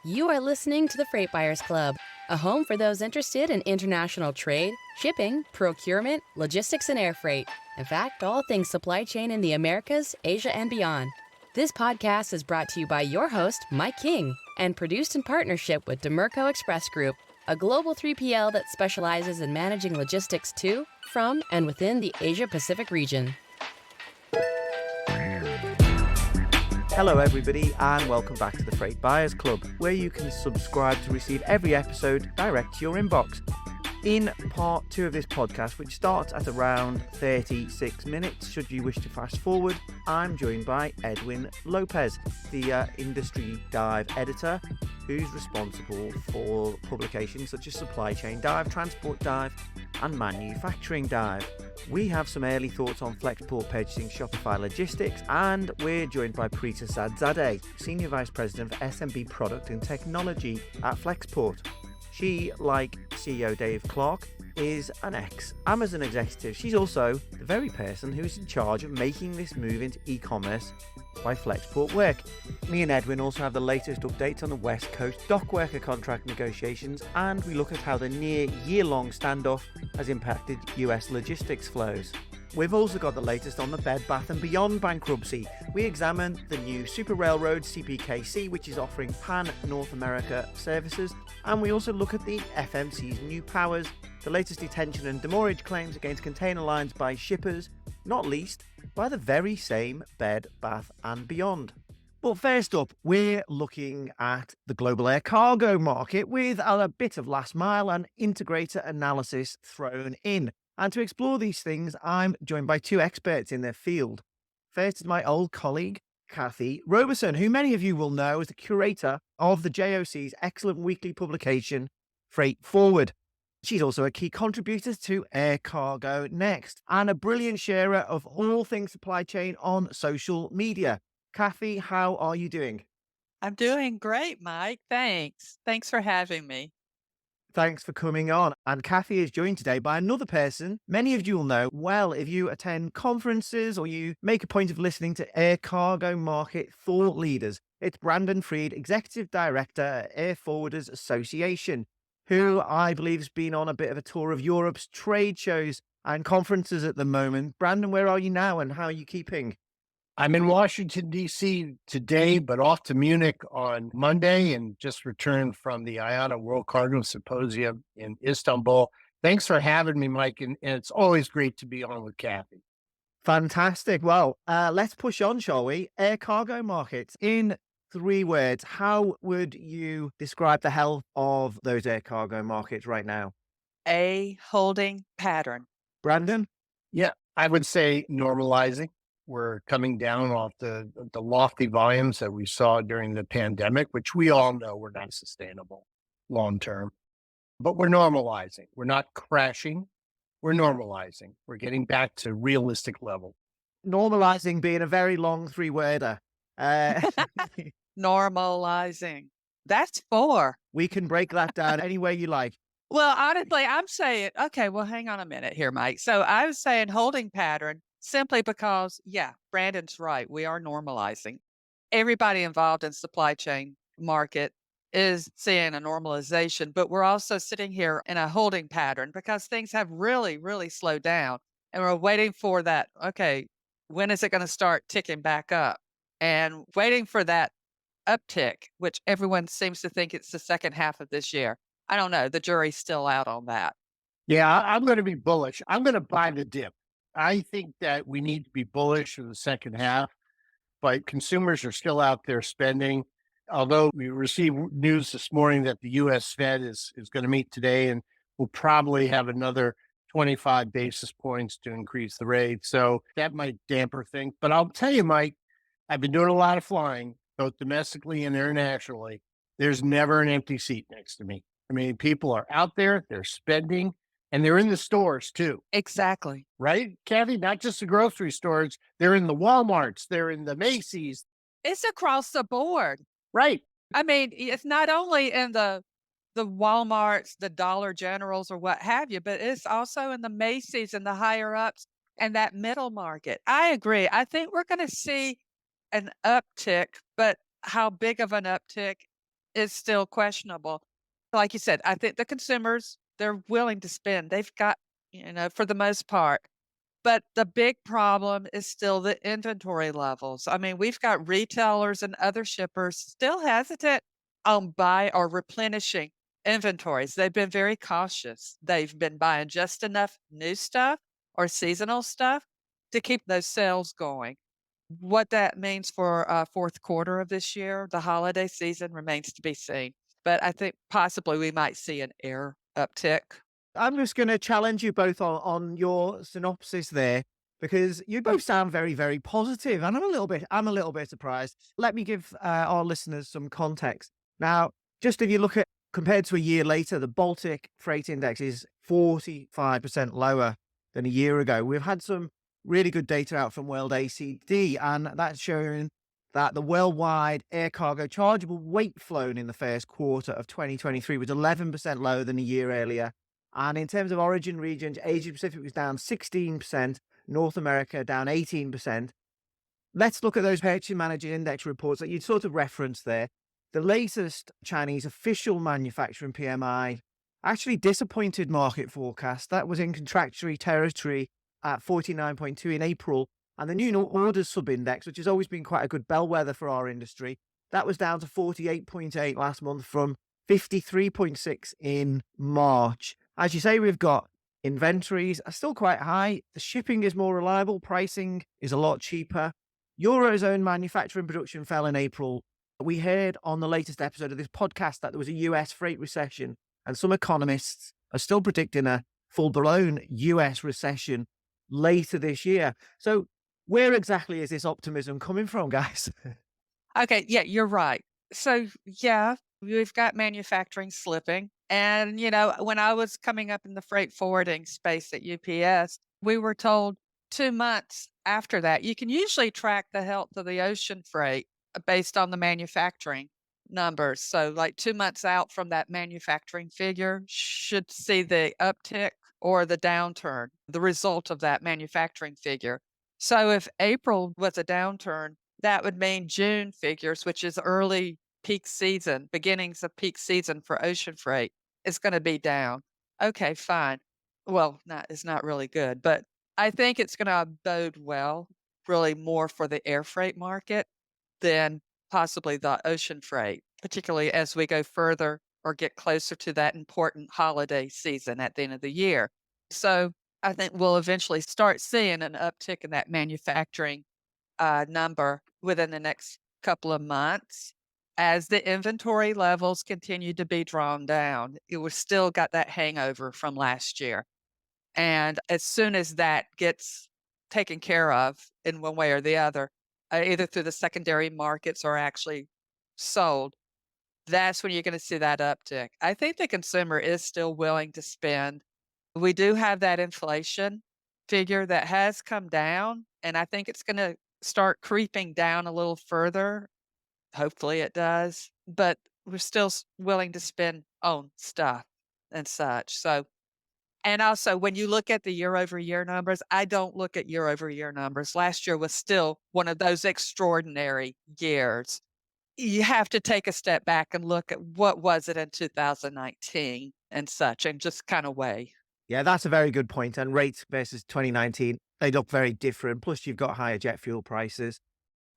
You are listening to the Freight Buyers Club, a home for those interested in international trade, shipping, procurement, logistics, and air freight. In fact, all things supply chain in the Americas, Asia, and beyond. This podcast is brought to you by your host, Mike King, and produced in partnership with Demerco Express Group, a global 3PL that specializes in managing logistics to, from, and within the Asia-Pacific region. Hello everybody and welcome back to the Freight Buyers Club, where you can subscribe to receive every episode direct to your inbox. In part 2 of this podcast, which starts at around 36 minutes, should you wish to fast forward, I'm joined by Edwin Lopez, the industry dive editor, who's responsible for publications such as Supply Chain Dive, Transport Dive, and Manufacturing Dive. We have some early thoughts on Flexport purchasing Shopify logistics, and we're joined by Parisa Sadrzadeh, Senior Vice President for SMB Product and Technology at Flexport. She, like CEO Dave Clark, is an ex-Amazon executive. She's also the very person who is in charge of making this move into e-commerce by Flexport work. Me and Edwin also have the latest updates on the West Coast dock worker contract negotiations, and we look at how the near year-long standoff has impacted US logistics flows. We've also got the latest on the Bed Bath & Beyond bankruptcy. We examine the new Super Railroad CPKC, which is offering pan-North America services, and we also look at the FMC's new powers, the latest detention and demurrage claims against container lines by shippers, not least by the very same Bed Bath & Beyond. But first up, we're looking at the global air cargo market with a bit of last mile and integrator analysis thrown in. And to explore these things, I'm joined by two experts in their field. First is my old colleague, Cathy Roberson, who many of you will know as the curator of the JOC's excellent weekly publication, Freight Forward. She's also a key contributor to Air Cargo Next and a brilliant sharer of all things supply chain on social media. Cathy, how are you doing? I'm doing great, Mike. Thanks. Thanks for having me. Thanks for coming on. And Cathy is joined today by another person many of you will know well if you attend conferences or you make a point of listening to air cargo market thought leaders. It's Brandon Freed, Executive Director at Airforwarders Association, who I believe has been on a bit of a tour of Europe's trade shows and conferences at the moment. Brandon, where are you now and how are you keeping? I'm in Washington, D.C. today, but off to Munich on Monday and just returned from the IATA World Cargo Symposium in Istanbul. Thanks for having me, Mike, and it's always great to be on with Cathy. Fantastic. Well, let's push on, shall we? Air cargo markets. In 3 words, how would you describe the health of those air cargo markets right now? A holding pattern. Brandon? Yeah, I would say normalizing. We're coming down off the lofty volumes that we saw during the pandemic, which we all know were not sustainable long term. But we're normalizing. We're not crashing. We're normalizing. We're getting back to realistic level. Normalizing being a very long 3-worder. Normalizing. That's 4. We can break that down any way you like. Well, honestly, I'm saying, okay, well, hang on a minute here, Mike. So I was saying holding pattern simply because, yeah, Brandon's right. We are normalizing. Everybody involved in supply chain market is seeing a normalization, but we're also sitting here in a holding pattern because things have really, really slowed down. And we're waiting for that. Okay, when is it going to start ticking back up? And waiting for that uptick, which everyone seems to think it's the second half of this year. I don't know. The jury's still out on that. Yeah, I'm going to be bullish. I'm going to buy the dip. I think that we need to be bullish in the second half, but consumers are still out there spending. Although we received news this morning that the U.S. Fed is going to meet today and will probably have another 25 basis points to increase the rate. So that might damper things. But I'll tell you, Mike, I've been doing a lot of flying, both domestically and internationally. There's never an empty seat next to me. I mean, people are out there, they're spending, and they're in the stores too. Exactly. Right, Cathy? Not just the grocery stores. They're in the Walmarts. They're in the Macy's. It's across the board. Right. I mean, it's not only in the Walmarts, the Dollar Generals or what have you, but it's also in the Macy's and the higher ups and that middle market. I agree. I think we're going to see an uptick, but how big of an uptick is still questionable. Like you said, I think the consumers, they're willing to spend. They've got, for the most part. But the big problem is still the inventory levels. I mean, we've got retailers and other shippers still hesitant on buy or replenishing inventories. They've been very cautious. They've been buying just enough new stuff or seasonal stuff to keep those sales going. What that means for fourth quarter of this year, the holiday season, remains to be seen. But I think possibly we might see an air uptick. I'm just going to challenge you both on your synopsis there, because you both sound very, very positive, and I'm a little bit surprised. Let me give our listeners some context. Now, just if you look at compared to a year later, the Baltic Freight Index is 45% lower than a year ago. We've had some really good data out from World ACD, and that's showing that the worldwide air cargo chargeable weight flown in the first quarter of 2023 was 11% lower than a year earlier. And in terms of origin regions, Asia Pacific was down 16%, North America down 18%. Let's look at those Purchasing Manager Index reports that you'd sort of referenced there. The latest Chinese official manufacturing PMI actually disappointed market forecast. That was in contractory territory at 49.2 in April. And the new orders sub-index, which has always been quite a good bellwether for our industry, that was down to 48.8 last month from 53.6 in March. As you say, we've got inventories are still quite high. The shipping is more reliable. Pricing is a lot cheaper. Eurozone manufacturing production fell in April. We heard on the latest episode of this podcast that there was a US freight recession, and some economists are still predicting a full-blown US recession later this year. So where exactly is this optimism coming from, guys? Okay, yeah, you're right. So, yeah, we've got manufacturing slipping. And, when I was coming up in the freight forwarding space at UPS, we were told 2 months after that, you can usually track the health of the ocean freight based on the manufacturing numbers. So, like 2 months out from that manufacturing figure should see the uptick or the downturn, the result of that manufacturing figure. So, if April was a downturn, that would mean June figures, which is early peak season, beginnings of peak season for ocean freight, is going to be down. Okay, fine. Well, it's not really good, but I think it's going to bode well, really more for the air freight market than possibly the ocean freight, particularly as we go further or get closer to that important holiday season at the end of the year. So I think we'll eventually start seeing an uptick in that manufacturing number within the next couple of months as the inventory levels continue to be drawn down. It was still got that hangover from last year. And as soon as that gets taken care of in one way or the other, either through the secondary markets or actually sold, that's when you're going to see that uptick. I think the consumer is still willing to spend. We do have that inflation figure that has come down, and I think it's going to start creeping down a little further. Hopefully it does, but we're still willing to spend on stuff and such. So, and also when you look at the year over year numbers, I don't look at year over year numbers. Last year was still one of those extraordinary years. You have to take a step back and look at what was it in 2019 and such, and just kind of weigh. Yeah, that's a very good point. And rates versus 2019, they look very different. Plus, you've got higher jet fuel prices.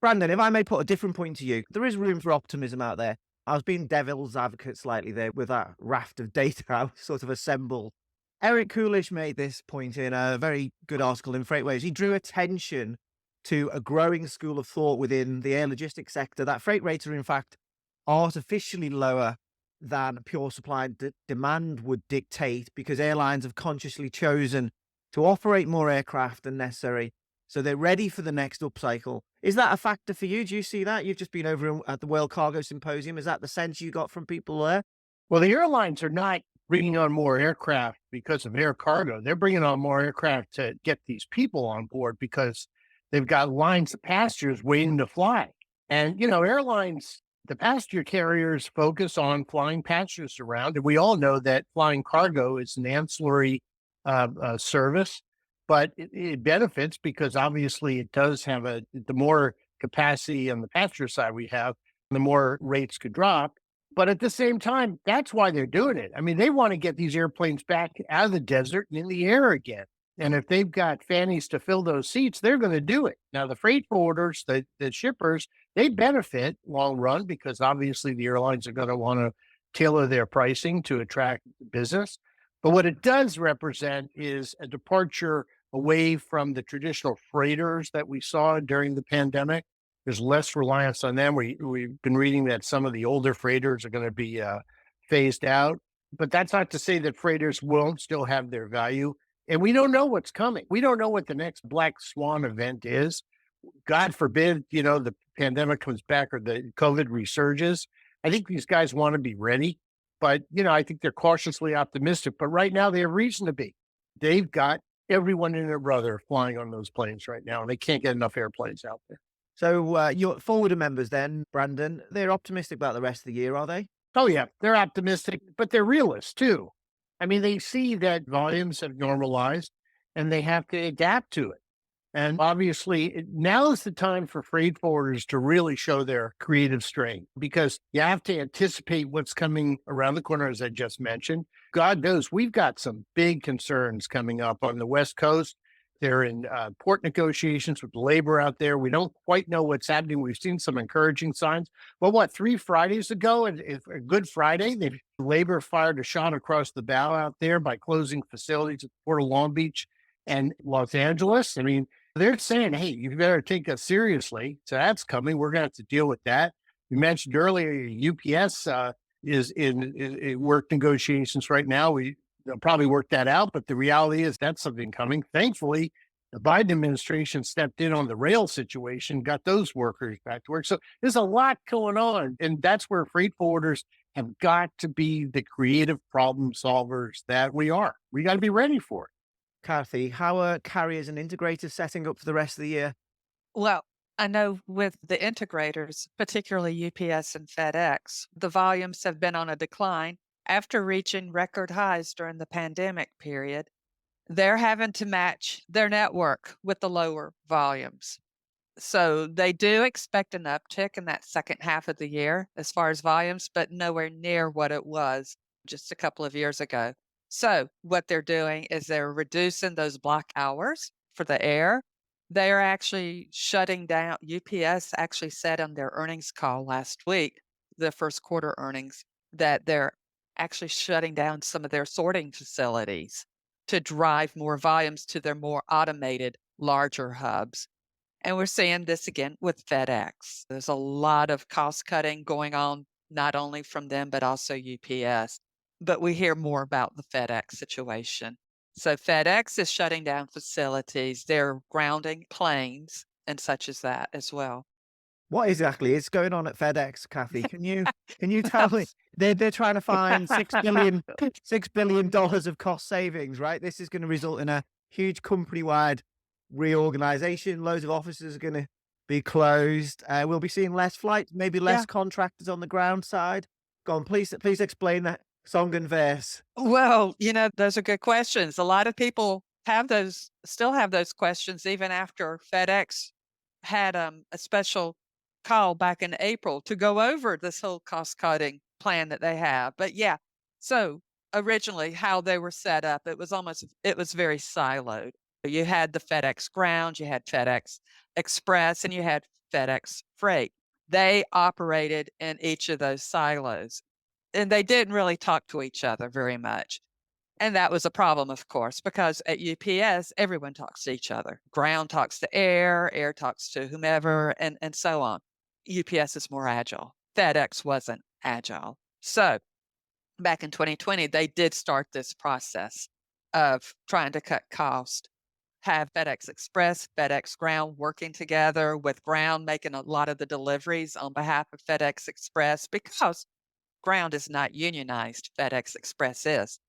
Brandon, if I may put a different point to you, there is room for optimism out there. I was being devil's advocate slightly there with that raft of data I sort of assembled. Eric Coolish made this point in a very good article in FreightWaves. He drew attention to a growing school of thought within the air logistics sector that freight rates are, in fact, artificially lower than pure supply and demand would dictate, because airlines have consciously chosen to operate more aircraft than necessary. So they're ready for the next upcycle. Is that a factor for you? Do you see that? You've just been over at the World Cargo Symposium. Is that the sense you got from people there? Well, the airlines are not bringing on more aircraft because of air cargo. They're bringing on more aircraft to get these people on board because they've got lines of passengers waiting to fly. And, airlines, the passenger carriers focus on flying passengers around. And we all know that flying cargo is an ancillary service, but it benefits because obviously it does have the more capacity on the passenger side we have, the more rates could drop. But at the same time, that's why they're doing it. I mean, they want to get these airplanes back out of the desert and in the air again. And if they've got fannies to fill those seats, they're going to do it. Now, the freight forwarders, the shippers, they benefit long run because obviously the airlines are going to want to tailor their pricing to attract business. But what it does represent is a departure away from the traditional freighters that we saw during the pandemic. There's less reliance on them. We've been reading that some of the older freighters are going to be phased out. But that's not to say that freighters won't still have their value. And we don't know what's coming. We don't know what the next black swan event is. God forbid, the pandemic comes back or the COVID resurges. I think these guys want to be ready, but I think they're cautiously optimistic. But right now they have reason to be. They've got everyone and their brother flying on those planes right now, and they can't get enough airplanes out there. So your forwarder members then, Brandon, they're optimistic about the rest of the year, are they? Oh, yeah, they're optimistic, but they're realists too. I mean, they see that volumes have normalized and they have to adapt to it. And obviously, now is the time for freight forwarders to really show their creative strength because you have to anticipate what's coming around the corner, as I just mentioned. God knows we've got some big concerns coming up on the West Coast. They're in port negotiations with labor out there. We don't quite know what's happening. We've seen some encouraging signs. Well, 3 Fridays ago, and a Good Friday, labor fired a shot across the bow out there by closing facilities at Port of Long Beach and Los Angeles. I mean, they're saying, hey, you better take us seriously. So that's coming. We're going to have to deal with that. You mentioned earlier, UPS is in work negotiations right now. They'll probably work that out, but the reality is that's something coming. Thankfully, the Biden administration stepped in on the rail situation, got those workers back to work. So there's a lot going on. And that's where freight forwarders have got to be the creative problem solvers that we are. We got to be ready for it. Cathy, how are carriers and integrators setting up for the rest of the year? Well, I know with the integrators, particularly UPS and FedEx, the volumes have been on a decline after reaching record highs during the pandemic period. They're having to match their network with the lower volumes. So they do expect an uptick in that second half of the year as far as volumes, but nowhere near what it was just a couple of years ago. So what they're doing is they're reducing those block hours for the air. They're actually shutting down. UPS actually said on their earnings call last week, the first quarter earnings, that they're actually shutting down some of their sorting facilities to drive more volumes to their more automated, larger hubs. And we're seeing this again with FedEx. There's a lot of cost cutting going on, not only from them, but also UPS. But we hear more about the FedEx situation. So FedEx is shutting down facilities. They're grounding planes and such as that as well. What exactly is going on at FedEx, Cathy? Can you tell me? They're trying to find $6 billion of cost savings, right? This is going to result in a huge company-wide reorganization. Loads of offices are going to be closed. We'll be seeing less flights, maybe less contractors on the ground side. Go on, please explain that song and verse. Well, those are good questions. A lot of people still have those questions even after FedEx had a special call back in April to go over this whole cost cutting plan that they have. But yeah, so originally how they were set up, it was very siloed. You had the FedEx Ground, you had FedEx Express, and you had FedEx Freight. They operated in each of those silos, and they didn't really talk to each other very much. And that was a problem, of course, because at UPS, everyone talks to each other. Ground talks to air talks to whomever, and so on. UPS is more agile. FedEx wasn't agile. So back in 2020, they did start this process of trying to cut cost, have FedEx Express, FedEx Ground working together, with Ground making a lot of the deliveries on behalf of FedEx Express because Ground is not unionized. FedEx Express is.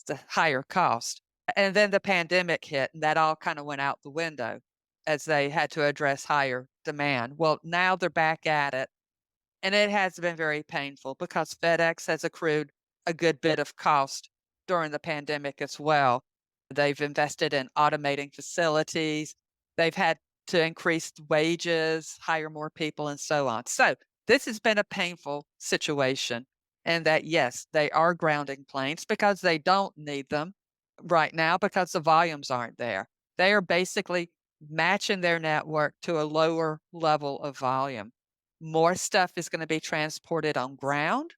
It's a higher cost. And then the pandemic hit, and that all kind of went out the window as they had to address higher demand. Well, now they're back at it, and it has been very painful because FedEx has accrued a good bit of cost during the pandemic as well. They've invested in automating facilities. They've had to increase wages, hire more people, and so on. So this has been a painful situation. and that, yes, they are grounding planes because they don't need them right now because the volumes aren't there. They are basically matching their network to a lower level of volume. More stuff is going to be transported on ground,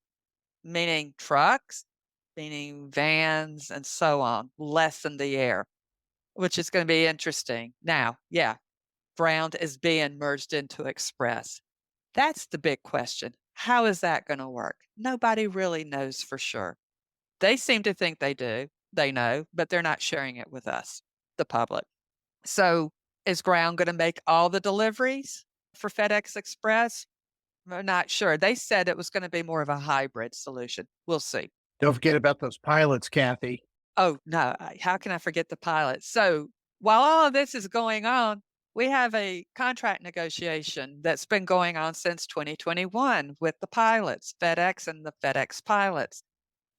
meaning trucks, meaning vans, and so on, less in the air, which is going to be interesting. Now, yeah, ground is being merged into express. That's the big question. How is that going to work? Nobody really knows for sure. They seem to think they do. They know, but they're not sharing it with us, the public. So is ground going to make all the deliveries for FedEx Express? We're not sure. They said it was going to be more of a hybrid solution. We'll see. Don't forget about those pilots, Cathy. Oh, no. How can I forget the pilots? So while all of this is going on, we have a contract negotiation that's been going on since 2021 with the pilots, FedEx and the FedEx pilots.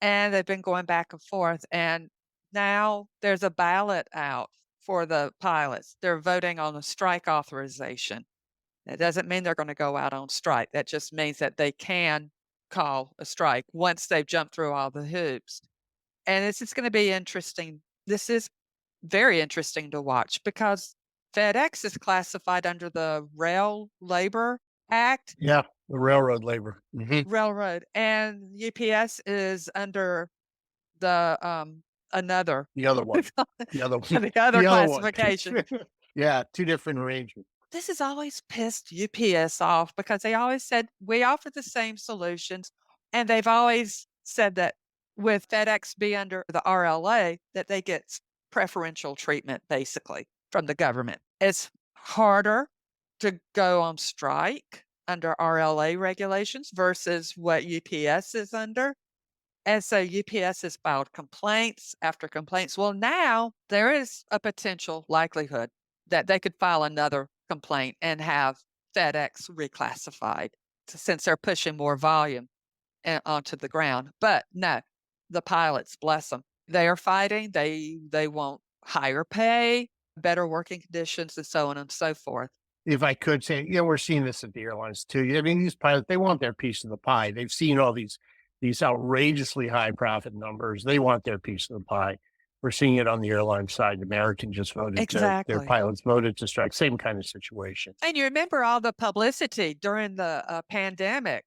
And they've been going back and forth. And now there's a ballot out for the pilots. They're voting on a strike authorization. That doesn't mean they're going to go out on strike. That just means that they can call a strike once they've jumped through all the hoops. And this is going to be interesting. This is very interesting to watch because FedEx is classified under the Rail Labor Act. Yeah, the railroad labor. Railroad, and UPS is under the another The other one. The other one. the other The other one. classification. Yeah, two different arrangements. This has always pissed UPS off because they always said we offer the same solutions, and they've always said that with FedEx be under the RLA that they get preferential treatment basically from the government. It's harder to go on strike under RLA regulations versus what UPS is under. And so UPS has filed complaints after complaints. Well, now there is a potential likelihood that they could file another complaint and have FedEx reclassified since they're pushing more volume onto the ground. But no, the pilots, bless them, they are fighting. They want higher pay, better working conditions, and so on and so forth. If I could say, we're seeing this at the airlines too. I mean, these pilots, they want their piece of the pie. They've seen all these outrageously high profit numbers. They want their piece of the pie. We're seeing it on the airline side. American just voted Exactly. their pilots voted to strike. Same kind of situation. And you remember all the publicity during the pandemic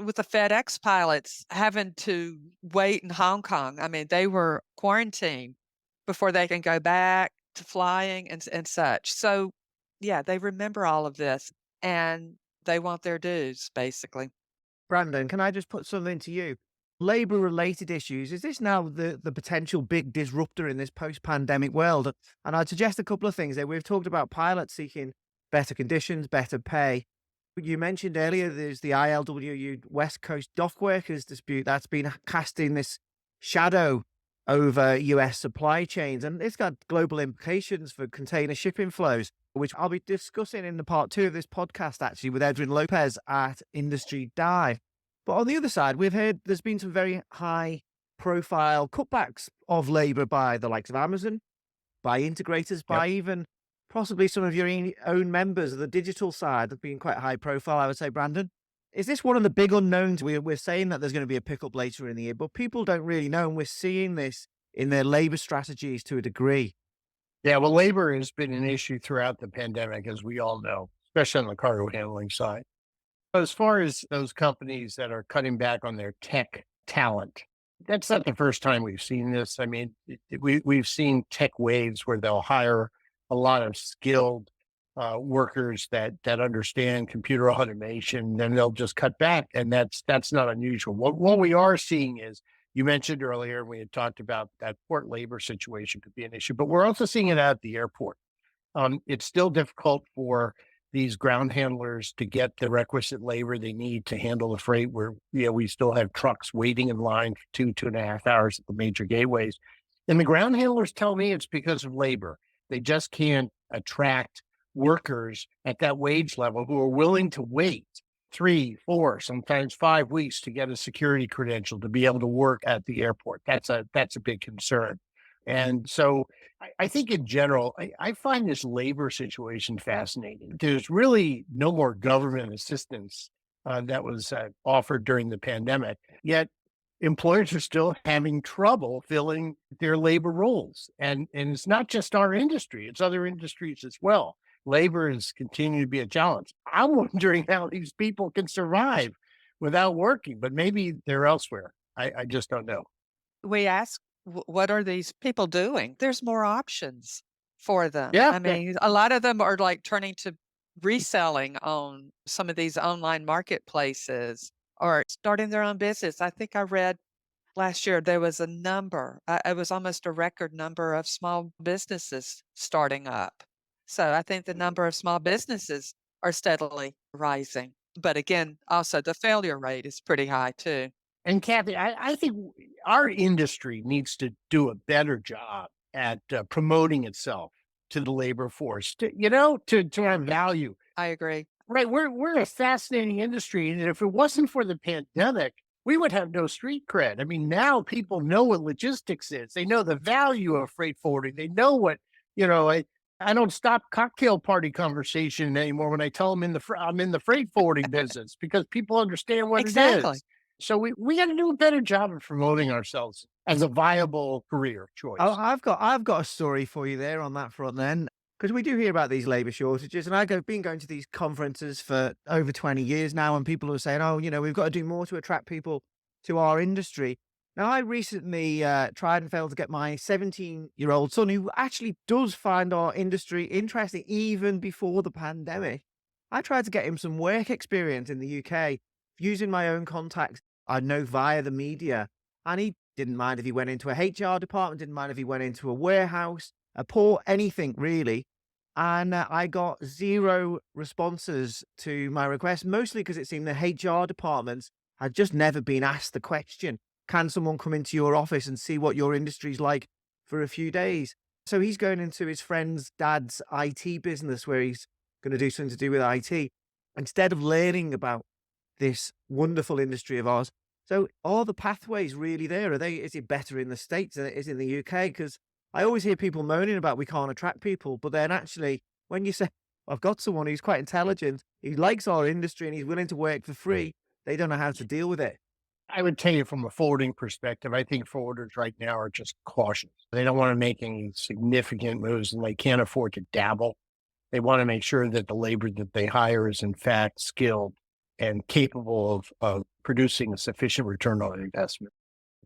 with the FedEx pilots having to wait in Hong Kong. I mean, they were quarantined before they can go back to flying and such. So, yeah, they remember all of this and they want their dues, basically. Brandon, can I just put something to you? Labor-related issues, is this now the potential big disruptor in this post-pandemic world? And I'd suggest a couple of things there. We've talked about pilots seeking better conditions, better pay. You mentioned earlier there's the ILWU West Coast dock workers dispute that's been casting this shadow over US supply chains, and it's got global implications for container shipping flows, which I'll be discussing in the part 2 of this podcast, actually, with Edwin Lopez at Industry Dive. But on the other side, we've heard there's been some very high profile cutbacks of labor by the likes of Amazon, by integrators, by even possibly some of your own members of the digital side have been quite high profile, I would say, Brandon. Is this one of the big unknowns? We're saying that there's going to be a pickup later in the year, but people don't really know, and we're seeing this in their labor strategies to a degree. Yeah, well, labor has been an issue throughout the pandemic, as we all know, especially on the cargo handling side. As far as those companies that are cutting back on their tech talent, that's not the first time we've seen this. I mean, we've seen tech waves where they'll hire a lot of skilled workers that understand computer automation, then they'll just cut back, and that's not unusual. What we are seeing is, you mentioned earlier, we had talked about that port labor situation could be an issue, but we're also seeing it at the airport. It's still difficult for these ground handlers to get the requisite labor they need to handle the freight, where we still have trucks waiting in line for 2.5 hours at the major gateways. And the ground handlers tell me it's because of labor. They just can't attract workers at that wage level who are willing to wait 3, 4, sometimes 5 weeks to get a security credential to be able to work at the airport. That's a big concern. And so I think in general, I find this labor situation fascinating. There's really no more government assistance that was offered during the pandemic. Yet employers are still having trouble filling their labor roles. And it's not just our industry, it's other industries as well. Labor is continuing to be a challenge. I'm wondering how these people can survive without working, but maybe they're elsewhere. I just don't know. We ask, what are these people doing? There's more options for them. Yeah. I mean, a lot of them are like turning to reselling on some of these online marketplaces or starting their own business. I think I read last year there was a number, it was almost a record number of small businesses starting up. So I think the number of small businesses are steadily rising. But again, also the failure rate is pretty high too. And Cathy, I think our industry needs to do a better job at promoting itself to the labor force, to our value. I agree. Right. We're a fascinating industry. And if it wasn't for the pandemic, we would have no street cred. I mean, now people know what logistics is. They know the value of freight forwarding. They know what, I don't stop cocktail party conversation anymore when I tell them I'm in the freight forwarding business because people understand what it Exactly. is. So we got to do a better job of promoting ourselves as a viable career choice. Oh, I've got a story for you there on that front then, because we do hear about these labor shortages, and I've been going to these conferences for over 20 years now, and people are saying, oh, we've got to do more to attract people to our industry. Now, I recently tried and failed to get my 17-year-old son, who actually does find our industry interesting even before the pandemic. I tried to get him some work experience in the UK using my own contacts I know via the media. And he didn't mind if he went into a HR department, didn't mind if he went into a warehouse, a port, anything really. And I got zero responses to my request, mostly because it seemed the HR departments had just never been asked the question, can someone come into your office and see what your industry's like for a few days? So he's going into his friend's dad's IT business where he's going to do something to do with IT instead of learning about this wonderful industry of ours. So are the pathways really there? Is it better in the States than it is in the UK? Because I always hear people moaning about we can't attract people, but then actually when you say, I've got someone who's quite intelligent, he likes our industry and he's willing to work for free, they don't know how to deal with it. I would tell you from a forwarding perspective, I think forwarders right now are just cautious. They don't want to make any significant moves and they can't afford to dabble. They want to make sure that the labor that they hire is in fact skilled and capable of producing a sufficient return on investment.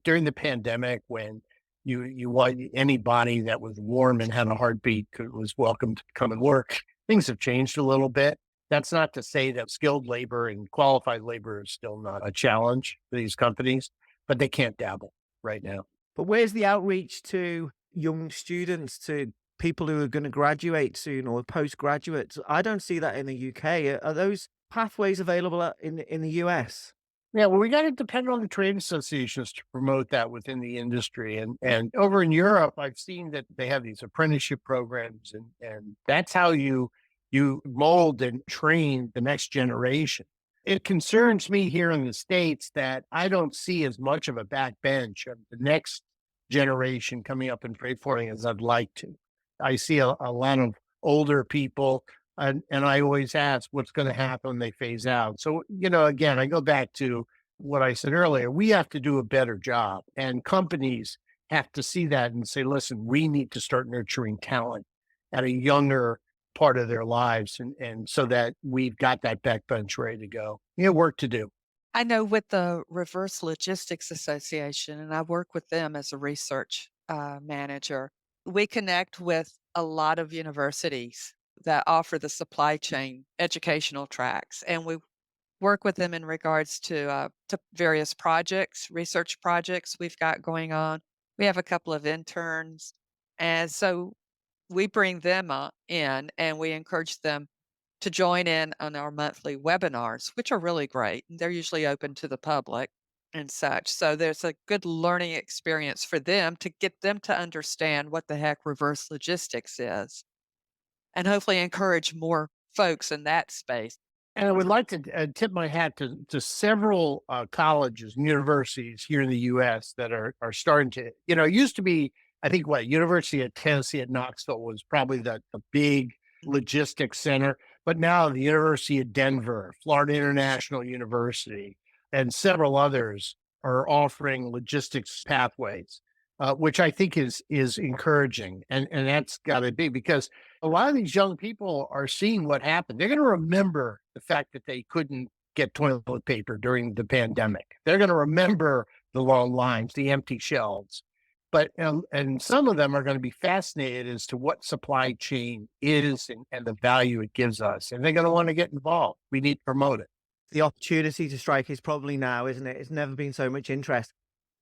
During the pandemic, when you want anybody that was warm and had a heartbeat was welcome to come and work, things have changed a little bit. That's not to say that skilled labor and qualified labor is still not a challenge for these companies, but they can't dabble right now. But where's the outreach to young students, to people who are going to graduate soon or postgraduates? I don't see that in the UK. Are those pathways available in the US? Yeah, well, we got to depend on the trade associations to promote that within the industry. And over in Europe, I've seen that they have these apprenticeship programs, and that's how you mold and train the next generation. It concerns me here in the States that I don't see as much of a backbench of the next generation coming up in freight forwarding as I'd like to. I see a lot of older people, and I always ask what's going to happen when they phase out. So, again, I go back to what I said earlier. We have to do a better job, and companies have to see that and say, listen, we need to start nurturing talent at a younger part of their lives, and so that we've got that backbench ready to go. Work to do. I know with the Reverse Logistics Association, and I work with them as a research manager, we connect with a lot of universities that offer the supply chain educational tracks, and we work with them in regards to various projects, research projects we've got going on. We have a couple of interns, and so we bring them in and we encourage them to join in on our monthly webinars, which are really great. They're usually open to the public and such. So there's a good learning experience for them to get them to understand what the heck reverse logistics is and hopefully encourage more folks in that space. And I would like to tip my hat to several colleges and universities here in the U.S. that are starting to, it used to be, I think, University of Tennessee at Knoxville was probably the big logistics center, but now the University of Denver, Florida International University, and several others are offering logistics pathways, which I think is encouraging. And that's got to be because a lot of these young people are seeing what happened. They're going to remember the fact that they couldn't get toilet paper during the pandemic. They're going to remember the long lines, the empty shelves. But and some of them are going to be fascinated as to what supply chain is and the value it gives us. And they're going to want to get involved. We need to promote it. The opportunity to strike is probably now, isn't it? It's never been so much interest.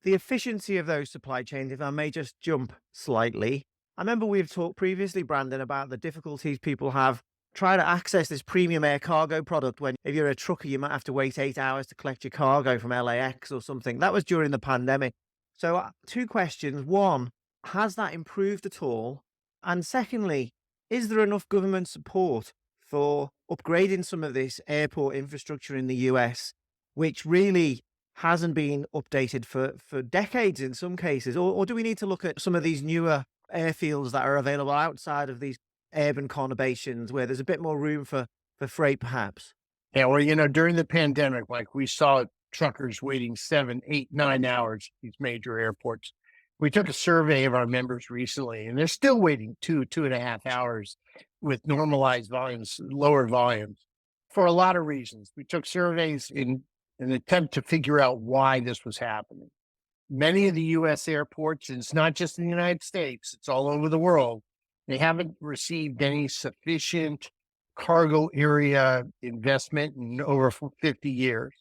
The efficiency of those supply chains, if I may just jump slightly. I remember we've talked previously, Brandon, about the difficulties people have trying to access this premium air cargo product when if you're a trucker, you might have to wait 8 hours to collect your cargo from LAX or something. That was during the pandemic. So two questions. One, has that improved at all? And secondly, is there enough government support for upgrading some of this airport infrastructure in the US, which really hasn't been updated for decades in some cases? Or do we need to look at some of these newer airfields that are available outside of these urban conurbations where there's a bit more room for freight perhaps? Yeah, well, during the pandemic, like we saw truckers waiting 7, 8, 9 hours at these major airports. We took a survey of our members recently, and they're still waiting 2.5 hours with normalized volumes, lower volumes, for a lot of reasons. We took surveys in an attempt to figure out why this was happening. Many of the U.S. airports, and it's not just in the United States, it's all over the world, they haven't received any sufficient cargo area investment in over 50 years.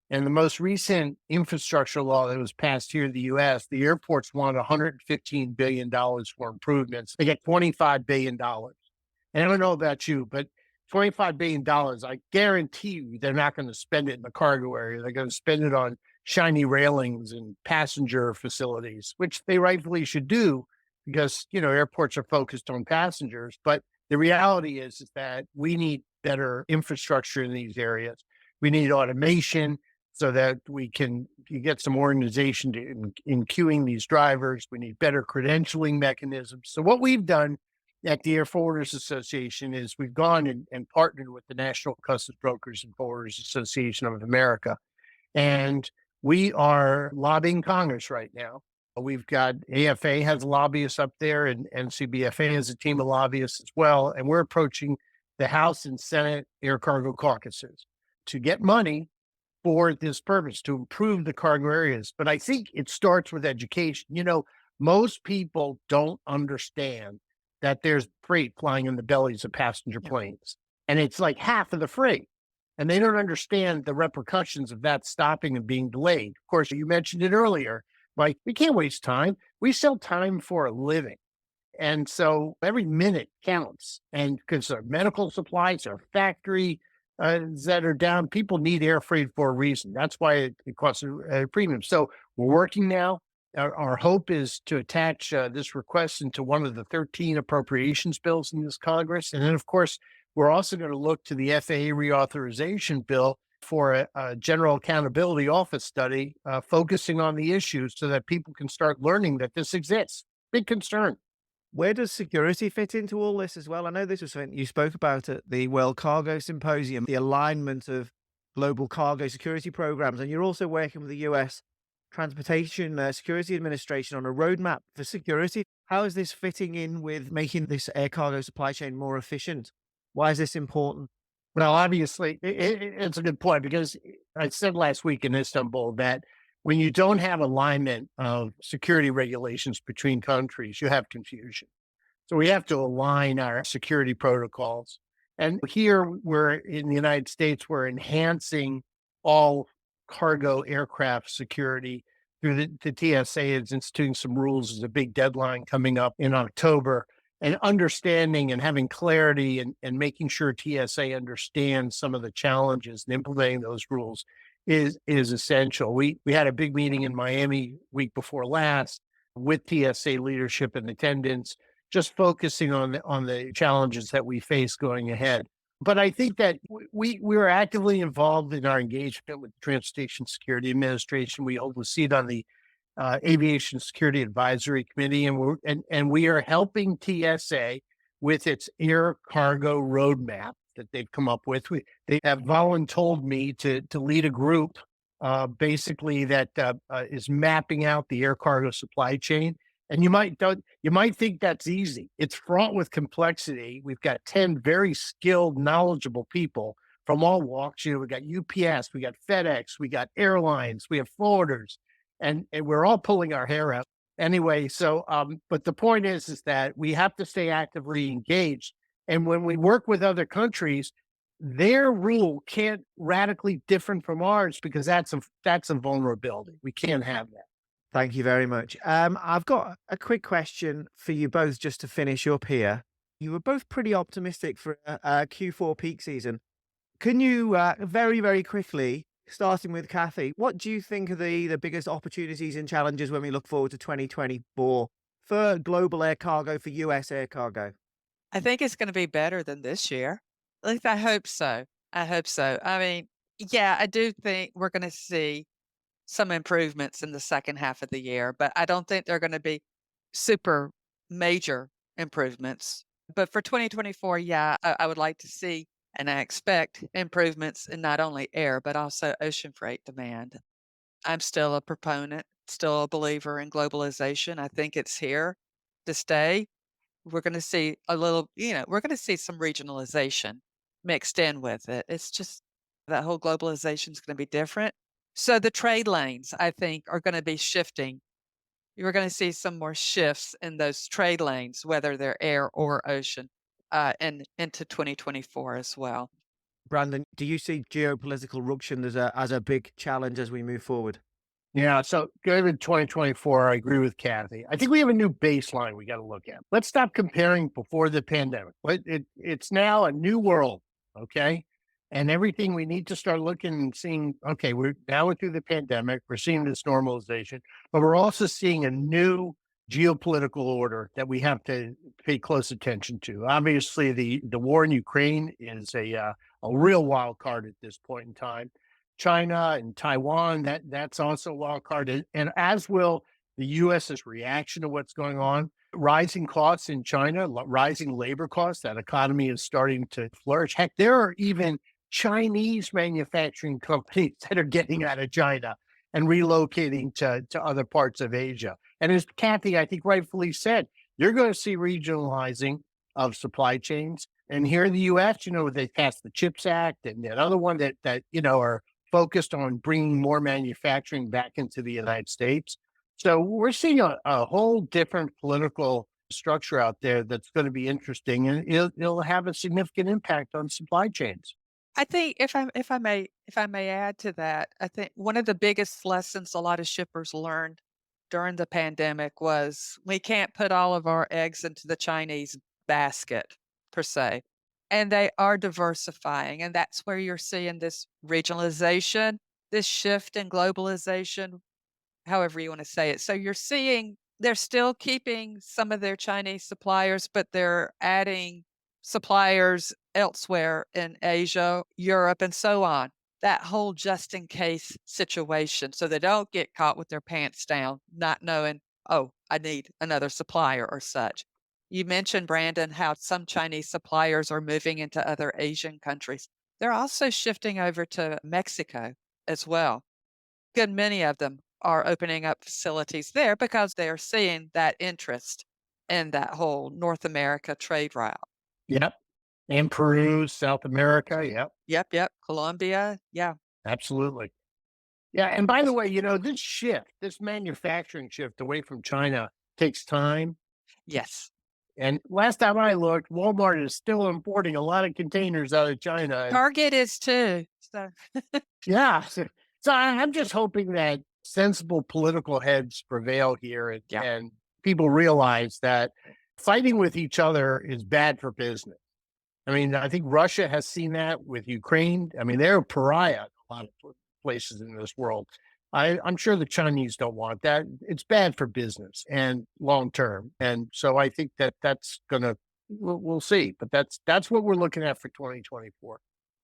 And the most recent infrastructure law that was passed here in the U.S., the airports want $115 billion for improvements. They get $25 billion. And I don't know about you, but $25 billion, I guarantee you they're not going to spend it in the cargo area. They're going to spend it on shiny railings and passenger facilities, which they rightfully should do because, airports are focused on passengers. But the reality is that we need better infrastructure in these areas. We need automation so that you get some organization in queuing these drivers. We need better credentialing mechanisms. So what we've done at the Airforwarders Association is we've gone and partnered with the National Customs Brokers and Forwarders Association of America. And we are lobbying Congress right now. We've got AFA has lobbyists up there and NCBFA has a team of lobbyists as well. And we're approaching the House and Senate air cargo caucuses to get money for this purpose, to improve the cargo areas. But I think it starts with education. Most people don't understand that there's freight flying in the bellies of passenger planes. And it's like half of the freight. And they don't understand the repercussions of that stopping and being delayed. Of course, you mentioned it earlier, like we can't waste time. We sell time for a living. And so every minute counts. And because our medical supplies, our factory that are down, people need air freight for a reason. That's why it costs a premium. So we're working now. Our hope is to attach this request into one of the 13 appropriations bills in this Congress. And then, of course, we're also going to look to the FAA reauthorization bill for a General Accountability Office study focusing on the issues so that people can start learning that this exists. Big concern. Where does security fit into all this as well? I know this was something you spoke about at the World Cargo Symposium, the alignment of global cargo security programs. And you're also working with the US Transportation Security Administration on a roadmap for security. How is this fitting in with making this air cargo supply chain more efficient? Why is this important? Well, obviously, it's a good point because I said last week in Istanbul that when you don't have alignment of security regulations between countries, you have confusion. So we have to align our security protocols. And here we're in the United States, we're enhancing all cargo aircraft security through the TSA is instituting some rules. There's a big deadline coming up in October. And understanding and having clarity and making sure TSA understands some of the challenges and implementing those rules is essential. We had a big meeting in Miami week before last with TSA leadership and attendants, just focusing on the challenges that we face going ahead. But I think that we are actively involved in our engagement with the Transportation Security Administration. We hold a seat on the Aviation Security Advisory Committee, and we are helping TSA with its air cargo roadmap that they've come up with. They have voluntold me to lead a group basically that is mapping out the air cargo supply chain. And you might think that's easy. It's fraught with complexity. We've got 10 very skilled, knowledgeable people from all walks. We got UPS, we got FedEx, we got airlines, we have forwarders, and we're all pulling our hair out. Anyway, so but the point is that we have to stay actively engaged. And when we work with other countries, their rule can't radically different from ours because that's a vulnerability. We can't have that. Thank you very much. I've got a quick question for you both just to finish up here. You were both pretty optimistic for a Q4 peak season. Can you very, very quickly, starting with Cathy, what do you think are the biggest opportunities and challenges when we look forward to 2024 for global air cargo, for US air cargo? I think it's going to be better than this year. At least I hope so. I hope so. I mean, yeah, I do think we're going to see some improvements in the second half of the year, but I don't think they're going to be super major improvements. But for 2024, yeah, I would like to see and I expect improvements in not only air, but also ocean freight demand. I'm still a proponent, still a believer in globalization. I think it's here to stay. We're going to see a little, we're going to see some regionalization mixed in with it. It's just that whole globalization is going to be different. So the trade lanes, I think, are going to be shifting. You're going to see some more shifts in those trade lanes, whether they're air or ocean, and into 2024 as well. Brandon, do you see geopolitical ruction as a big challenge as we move forward? Yeah, so going into 2024, I agree with Cathy. I think we have a new baseline we got to look at. Let's stop comparing before the pandemic. It's now a new world, okay? And everything we need to start looking and seeing, okay, we're through the pandemic, we're seeing this normalization, but we're also seeing a new geopolitical order that we have to pay close attention to. Obviously, the war in Ukraine is a real wild card at this point in time. China and Taiwan, that's also a wild card, and as will the U.S.'s reaction to what's going on. Rising costs in China, rising labor costs, that economy is starting to flourish. Heck, there are even Chinese manufacturing companies that are getting out of China and relocating to other parts of Asia. And as Cathy, I think rightfully said, you're going to see regionalizing of supply chains. And here in the U.S., they passed the CHIPS Act and that other one that are focused on bringing more manufacturing back into the United States. So we're seeing a whole different political structure out there that's going to be interesting, and it'll have a significant impact on supply chains. I think if I may add to that, I think one of the biggest lessons a lot of shippers learned during the pandemic was we can't put all of our eggs into the Chinese basket per se. And they are diversifying, and that's where you're seeing this regionalization, this shift in globalization, however you want to say it. So you're seeing they're still keeping some of their Chinese suppliers, but they're adding suppliers elsewhere in Asia, Europe, and so on. That whole just in case situation, so they don't get caught with their pants down, not knowing, oh, I need another supplier or such. You mentioned, Brandon, how some Chinese suppliers are moving into other Asian countries. They're also shifting over to Mexico as well. Good many of them are opening up facilities there because they are seeing that interest in that whole North America trade route. Yep. And Peru, South America. Yep. Yep. Colombia. Yeah. Absolutely. Yeah. And by the way, this manufacturing shift away from China takes time. Yes. And last time I looked, Walmart is still importing a lot of containers out of China. Target is too. So Yeah. So I'm just hoping that sensible political heads prevail here and people realize that fighting with each other is bad for business. I mean, I think Russia has seen that with Ukraine. I mean, they're a pariah in a lot of places in this world. I'm sure the Chinese don't want that. It's bad for business and long term. And so I think that's gonna we'll see. But that's what we're looking at for 2024.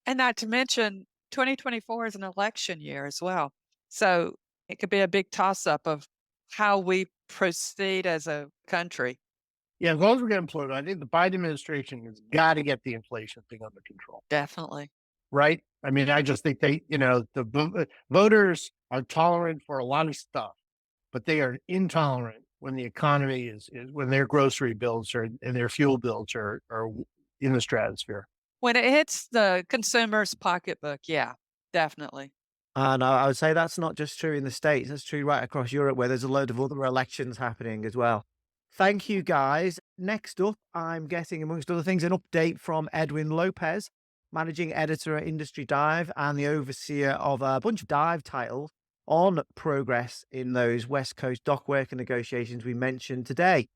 and not to mention 2024 is an election year as well. So it could be a big toss up of how we proceed as a country. Yeah, as long as we're getting political, I think the Biden administration has got to get the inflation thing under control. Definitely. right? I mean, I just think voters are tolerant for a lot of stuff, but they are intolerant when the economy is when their grocery bills and their fuel bills are in the stratosphere. When it hits the consumer's pocketbook, yeah, definitely. And I would say that's not just true in the States, that's true right across Europe where there's a load of other elections happening as well. Thank you, guys. Next up, I'm getting, amongst other things, an update from Edwin Lopez, managing editor at Industry Dive and the overseer of a bunch of dive titles on progress in those West Coast dock worker negotiations we mentioned today.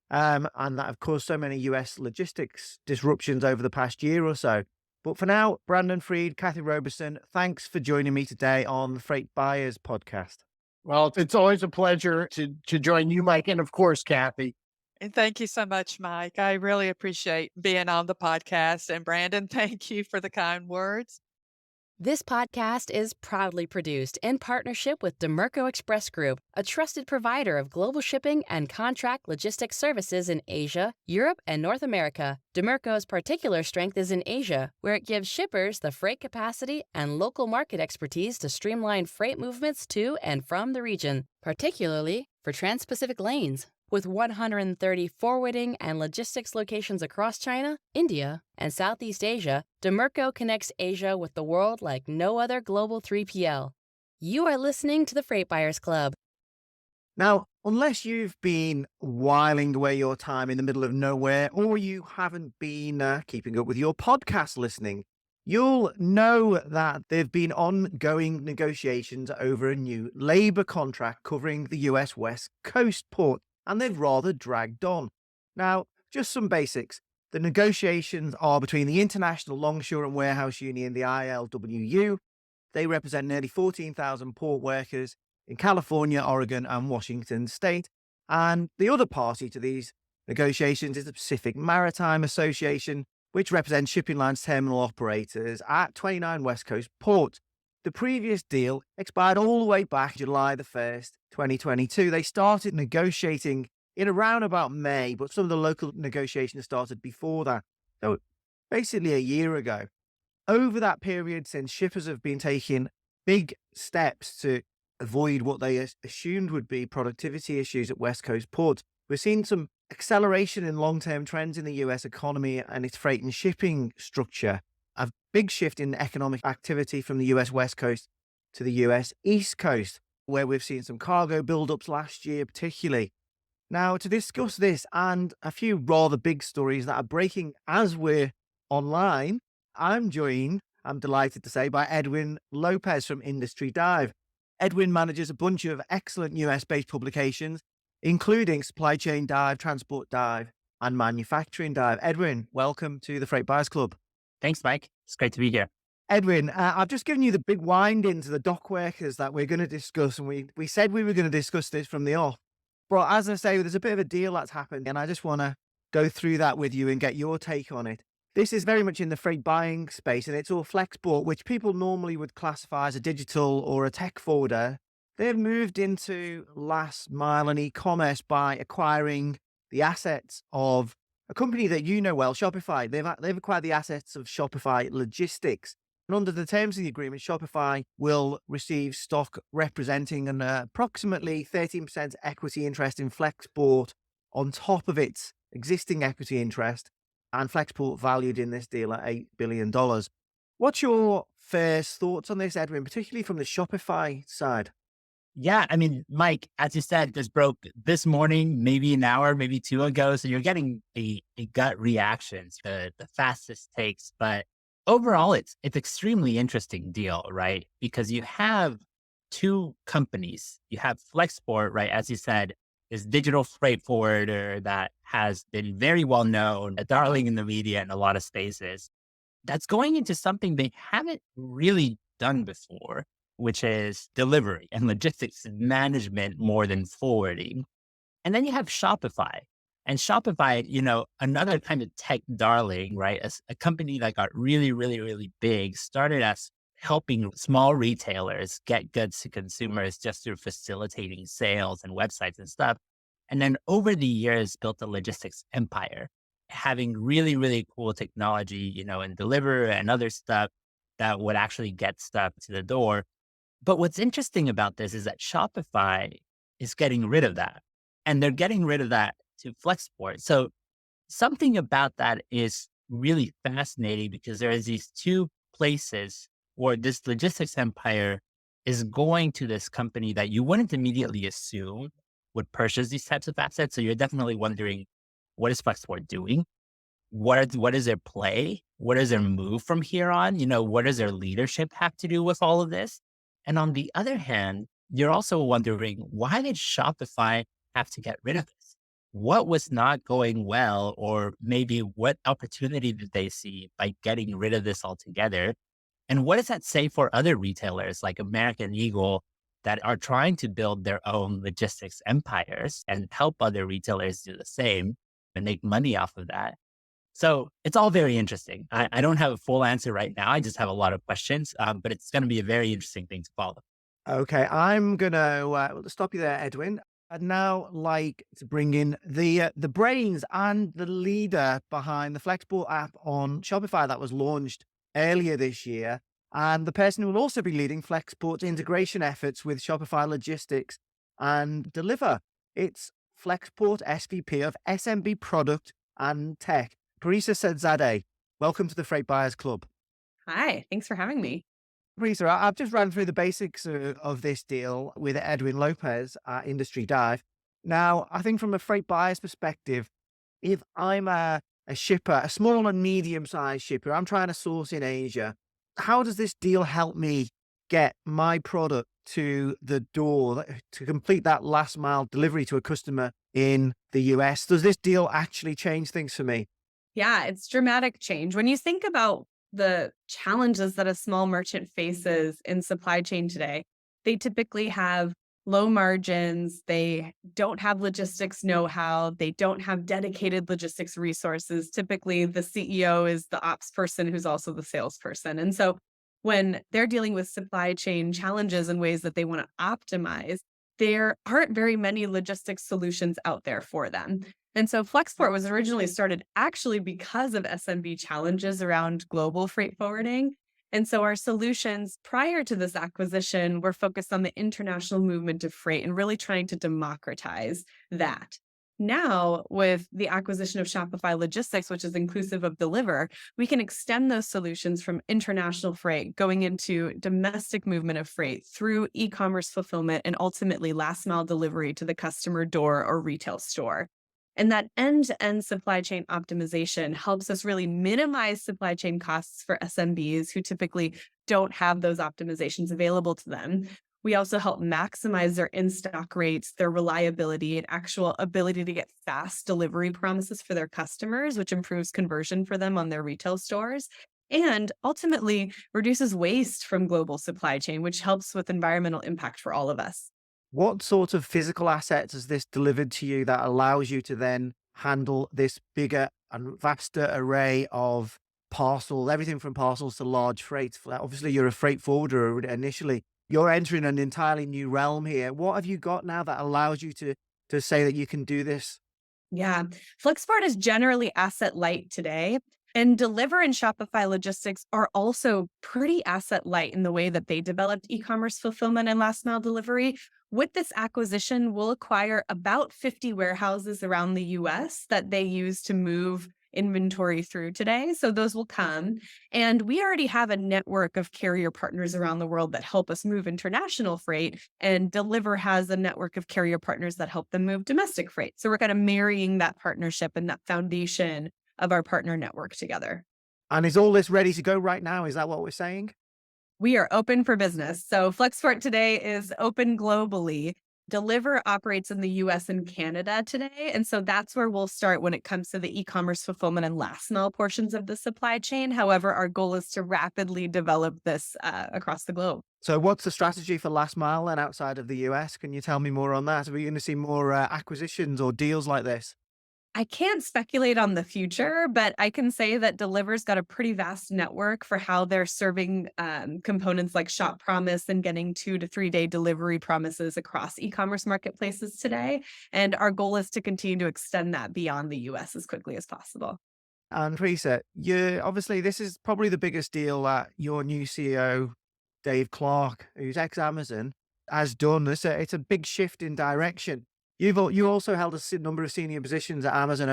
And that have caused so many US logistics disruptions over the past year or so. But for now, Brandon Freed, Cathy Roberson, thanks for joining me today on the Freight Buyers podcast. Well, it's always a pleasure to join you, Mike, and of course, Cathy. And thank you so much, Mike. I really appreciate being on the podcast. And Brandon, thank you for the kind words. This podcast is proudly produced in partnership with Demerco Express Group, a trusted provider of global shipping and contract logistics services in Asia, Europe, and North America. Demerco's particular strength is in Asia, where it gives shippers the freight capacity and local market expertise to streamline freight movements to and from the region, particularly for trans-Pacific lanes. With 130 forwarding and logistics locations across China, India, and Southeast Asia, Demerco connects Asia with the world like no other global 3PL. You are listening to the Freight Buyers Club. Now, unless you've been whiling away your time in the middle of nowhere, or you haven't been keeping up with your podcast listening, you'll know that there have been ongoing negotiations over a new labor contract covering the US West Coast port, and they've rather dragged on. Now, just some basics. The negotiations are between the International Longshore and Warehouse Union, the ILWU. They represent nearly 14,000 port workers in California, Oregon, and Washington state. And the other party to these negotiations is the Pacific Maritime Association, which represents shipping lines terminal operators at 29 West Coast ports. The previous deal expired all the way back July the 1st, 2022. They started negotiating in around about May, but some of the local negotiations started before that. So basically a year ago. Over that period, since shippers have been taking big steps to avoid what they assumed would be productivity issues at West Coast ports, we're seeing some acceleration in long-term trends in the US economy and its freight and shipping structure. A big shift in economic activity from the US West Coast to the US East Coast, where we've seen some cargo buildups last year, particularly. Now, to discuss this and a few rather big stories that are breaking as we're online, I'm joined, I'm delighted to say, by Edwin Lopez from Industry Dive. Edwin manages a bunch of excellent US-based publications, including Supply Chain Dive, Transport Dive, and Manufacturing Dive. Edwin, welcome to the Freight Buyers Club. Thanks, Mike. It's great to be here. Edwin, I've just given you the big wind into the dock workers that we're going to discuss, and we said we were going to discuss this from the off. But as I say, there's a bit of a deal that's happened, and I just want to go through that with you and get your take on it. This is very much in the freight buying space, and it's all Flexport, which people normally would classify as a digital or a tech forwarder. They've moved into last mile and e-commerce by acquiring the assets of a company that you know well, Shopify. They've acquired the assets of Shopify Logistics. And under the terms of the agreement, Shopify will receive stock representing an approximately 13% equity interest in Flexport on top of its existing equity interest, and Flexport valued in this deal at $8 billion. What's your first thoughts on this, Edwin, particularly from the Shopify side? Yeah, I mean, Mike, as you said, this broke this morning, maybe an hour, maybe two ago. So you're getting a gut reaction, the fastest takes. But overall, it's extremely interesting deal, right? Because you have two companies. You have Flexport, right? As you said, this digital freight forwarder that has been very well known, a darling in the media in a lot of spaces. That's going into something they haven't really done before, which is delivery and logistics management more than forwarding. And then you have Shopify. And Shopify, another kind of tech darling, right? A company that got really, really, really big, started as helping small retailers get goods to consumers just through facilitating sales and websites and stuff. And then over the years, built a logistics empire, having really, really cool technology, in Deliver and other stuff. that would actually get stuff to the door. But what's interesting about this is that Shopify is getting rid of that, and they're getting rid of that to Flexport. So something about that is really fascinating because there is these two places where this logistics empire is going to this company that you wouldn't immediately assume would purchase these types of assets. So you're definitely wondering, what is Flexport doing? What is their play? What is their move from here on? What does their leadership have to do with all of this? And on the other hand, you're also wondering, why did Shopify have to get rid of this? What was not going well, or maybe what opportunity did they see by getting rid of this altogether? And what does that say for other retailers like American Eagle that are trying to build their own logistics empires and help other retailers do the same and make money off of that? So it's all very interesting. I don't have a full answer right now. I just have a lot of questions, but it's going to be a very interesting thing to follow. Okay, I'm gonna stop you there, Edwin. I'd now like to bring in the brains and the leader behind the Flexport app on Shopify that was launched earlier this year, and the person who will also be leading Flexport's integration efforts with Shopify Logistics and Deliver. It's Flexport SVP of SMB Product and Tech, Parisa Sadrzadeh. Welcome to the Freight Buyers Club. Hi, thanks for having me. Parisa, I've just ran through the basics of this deal with Edwin Lopez at Industry Dive. Now, I think from a freight buyer's perspective, if I'm a shipper, a small and medium-sized shipper, I'm trying to source in Asia, how does this deal help me get my product to the door to complete that last mile delivery to a customer in the US? Does this deal actually change things for me? Yeah, it's dramatic change. When you think about the challenges that a small merchant faces in supply chain today, they typically have low margins, they don't have logistics know-how, they don't have dedicated logistics resources. Typically, the CEO is the ops person who's also the salesperson. And so when they're dealing with supply chain challenges in ways that they want to optimize, there aren't very many logistics solutions out there for them. And so Flexport was originally started actually because of SMB challenges around global freight forwarding. And so our solutions prior to this acquisition were focused on the international movement of freight and really trying to democratize that. Now, with the acquisition of Shopify Logistics, which is inclusive of Deliver, we can extend those solutions from international freight going into domestic movement of freight through e-commerce fulfillment and ultimately last mile delivery to the customer door or retail store. And that end-to-end supply chain optimization helps us really minimize supply chain costs for SMBs who typically don't have those optimizations available to them. We also help maximize their in-stock rates, their reliability, and actual ability to get fast delivery promises for their customers, which improves conversion for them on their retail stores, and ultimately reduces waste from global supply chain, which helps with environmental impact for all of us. What sort of physical assets has this delivered to you that allows you to then handle this bigger and vaster array of parcels, everything from parcels to large freight? Obviously, you're a freight forwarder initially. You're entering an entirely new realm here. What have you got now that allows you to say that you can do this? Yeah, Flexport is generally asset light today. And Deliver and Shopify Logistics are also pretty asset light in the way that they developed e-commerce fulfillment and last mile delivery. With this acquisition, we'll acquire about 50 warehouses around the US that they use to move inventory through today. So those will come. And we already have a network of carrier partners around the world that help us move international freight. And Deliver has a network of carrier partners that help them move domestic freight. So we're kind of marrying that partnership and that foundation of our partner network together. And is all this ready to go right now? Is that what we're saying? We are open for business. So Flexport today is open globally. Deliver operates in the US and Canada today. And so that's where we'll start when it comes to the e-commerce fulfillment and last mile portions of the supply chain. However, our goal is to rapidly develop this across the globe. So what's the strategy for last mile then outside of the US? Can you tell me more on that? Are we going to see more acquisitions or deals like this? I can't speculate on the future, but I can say that Deliver's got a pretty vast network for how they're serving components like Shop Promise and getting 2 to 3 day delivery promises across e-commerce marketplaces today. And our goal is to continue to extend that beyond the US as quickly as possible. And Parisa, you obviously this is probably the biggest deal that your new CEO, Dave Clark, who's ex-Amazon, has done. It's a big shift in direction. You also held a number of senior positions at Amazon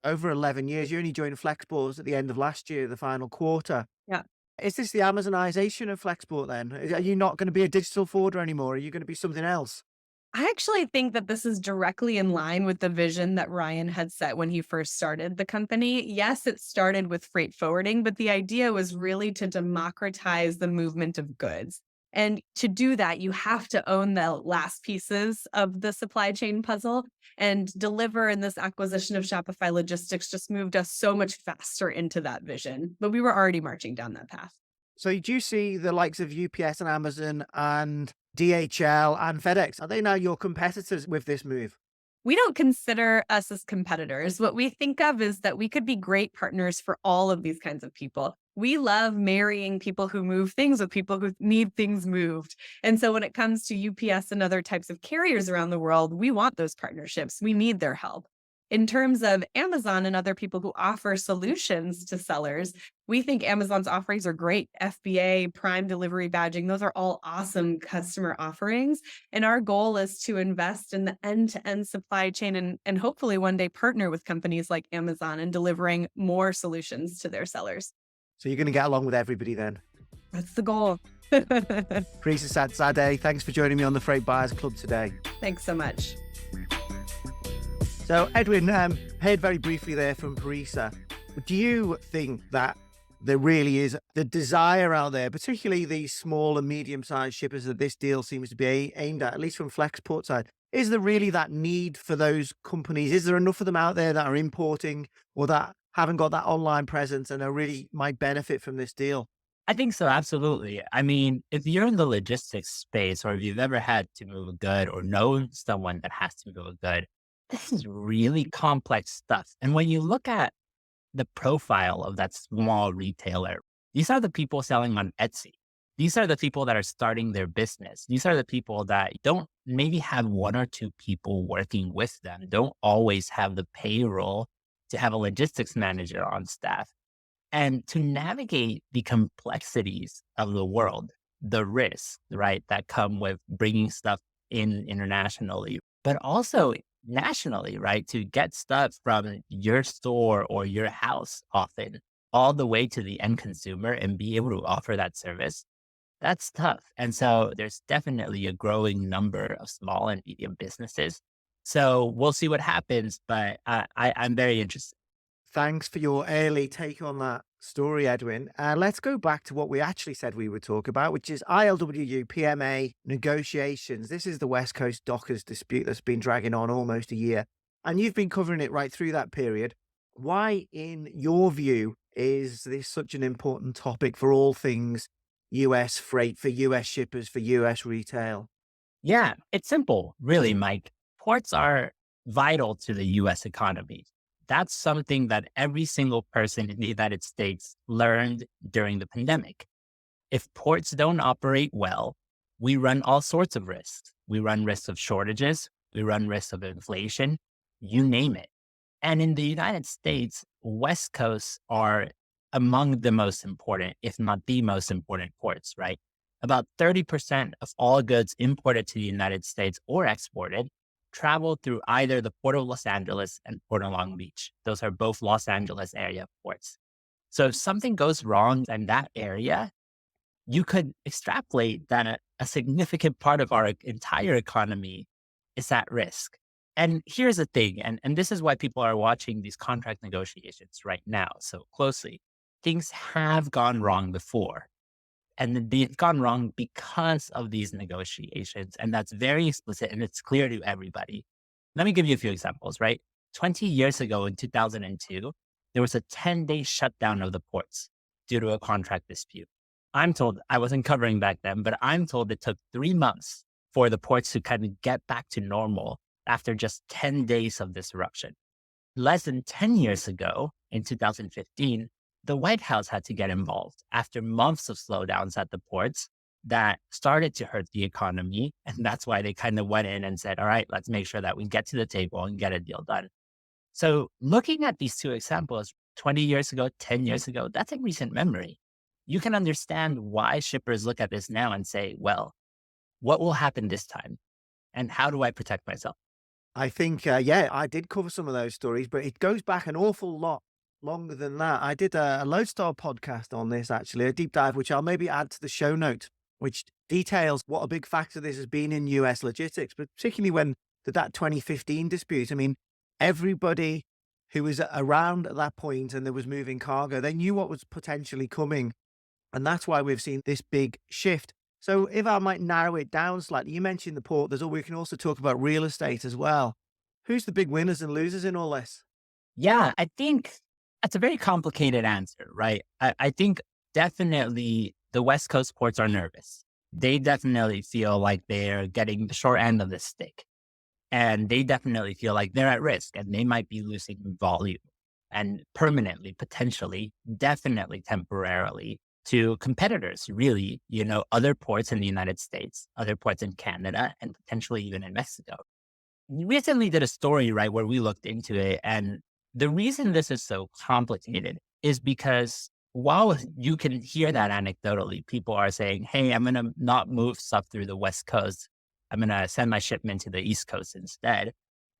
over 11 years. You only joined Flexport at the end of last year, the final quarter. Yeah. Is this the Amazonization of Flexport then? Are you not going to be a digital forwarder anymore? Are you going to be something else? I actually think that this is directly in line with the vision that Ryan had set when he first started the company. Yes, it started with freight forwarding, but the idea was really to democratize the movement of goods. And to do that, you have to own the last pieces of the supply chain puzzle, and Deliver and this acquisition of Shopify Logistics just moved us so much faster into that vision. But we were already marching down that path. So do you see the likes of UPS and Amazon and DHL and FedEx? Are they now your competitors with this move? We don't consider us as competitors. What we think of is that we could be great partners for all of these kinds of people. We love marrying people who move things with people who need things moved. And so when it comes to UPS and other types of carriers around the world, we want those partnerships. We need their help. In terms of Amazon and other people who offer solutions to sellers, we think Amazon's offerings are great. FBA, Prime Delivery Badging, those are all awesome customer offerings. And our goal is to invest in the end-to-end supply chain and hopefully one day partner with companies like Amazon in delivering more solutions to their sellers. So you're going to get along with everybody then? That's the goal. Parisa Sadrzadeh, thanks for joining me on the Freight Buyers Club today. Thanks so much. So, Edwin, heard very briefly there from Parisa. Do you think that there really is the desire out there, particularly these small and medium-sized shippers that this deal seems to be aimed at least from Flexport side? Is there really that need for those companies? Is there enough of them out there that are importing or that haven't got that online presence and are really might benefit from this deal? I think so, absolutely. I mean, if you're in the logistics space or if you've ever had to move a good or know someone that has to move a good, this is really complex stuff. And when you look at the profile of that small retailer, these are the people selling on Etsy. These are the people that are starting their business. These are the people that don't maybe have one or two people working with them, don't always have the payroll to have a logistics manager on staff. And to navigate the complexities of the world, the risks, right, that come with bringing stuff in internationally, but also nationally, right, to get stuff from your store or your house often all the way to the end consumer and be able to offer that service, that's tough. And so there's definitely a growing number of small and medium businesses. So we'll see what happens, but I'm very interested. Thanks for your early take on that story, Edwin. Let's go back to what we actually said we would talk about, which is ILWU PMA negotiations. This is the West Coast Dockers dispute that's been dragging on almost a year. And you've been covering it right through that period. Why, in your view, is this such an important topic for all things US freight, for US shippers, for US retail? Yeah, it's simple, really, Mike. Ports are vital to the US economy. That's something that every single person in the United States learned during the pandemic. If ports don't operate well, we run all sorts of risks. We run risks of shortages. We run risks of inflation, you name it. And in the United States, West Coasts are among the most important, if not the most important ports, right? About 30% of all goods imported to the United States or exported travel through either the Port of Los Angeles and Port of Long Beach. Those are both Los Angeles area ports. So if something goes wrong in that area, you could extrapolate that a significant part of our entire economy is at risk. And here's the thing, and this is why people are watching these contract negotiations right now so closely. Things have gone wrong before. And they've gone wrong because of these negotiations. And that's very explicit and it's clear to everybody. Let me give you a few examples, right? 20 years ago in 2002, there was a 10-day shutdown of the ports due to a contract dispute. I'm told, I wasn't covering back then, but I'm told it took 3 months for the ports to kind of get back to normal after just 10 days of disruption. Less than 10 years ago, in 2015, the White House had to get involved after months of slowdowns at the ports that started to hurt the economy. And that's why they kind of went in and said, all right, let's make sure that we get to the table and get a deal done. So looking at these two examples, 20 years ago, 10 years ago, that's a recent memory. You can understand why shippers look at this now and say, well, what will happen this time? And how do I protect myself? I think, yeah, I did cover some of those stories, but it goes back an awful lot longer than that. I did a Lodestar podcast on this, actually, a deep dive, which I'll maybe add to the show notes, which details what a big factor this has been in US logistics, but particularly when that 2015 dispute. I mean, everybody who was around at that point and there was moving cargo, they knew what was potentially coming. And that's why we've seen this big shift. So if I might narrow it down slightly, you mentioned the port, we can also talk about real estate as well. Who's the big winners and losers in all this? Yeah, I think that's a very complicated answer, right? I think definitely the West Coast ports are nervous. They definitely feel like they're getting the short end of the stick. And they definitely feel like they're at risk and they might be losing volume and permanently, potentially, definitely temporarily to competitors, really, other ports in the United States, other ports in Canada, and potentially even in Mexico. We recently did a story, right, where we looked into it. And the reason this is so complicated is because while you can hear that anecdotally, people are saying, hey, I'm going to not move stuff through the West Coast. I'm going to send my shipment to the East Coast instead.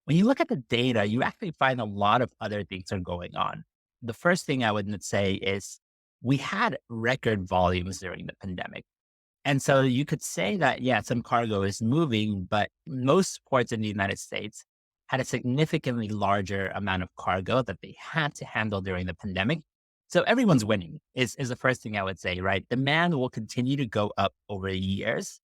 When you look at the data, you actually find a lot of other things are going on. The first thing I would say is we had record volumes during the pandemic. And so you could say that, yeah, some cargo is moving, but most ports in the United States had a significantly larger amount of cargo that they had to handle during the pandemic. So everyone's winning is the first thing I would say, right? Demand will continue to go up over years.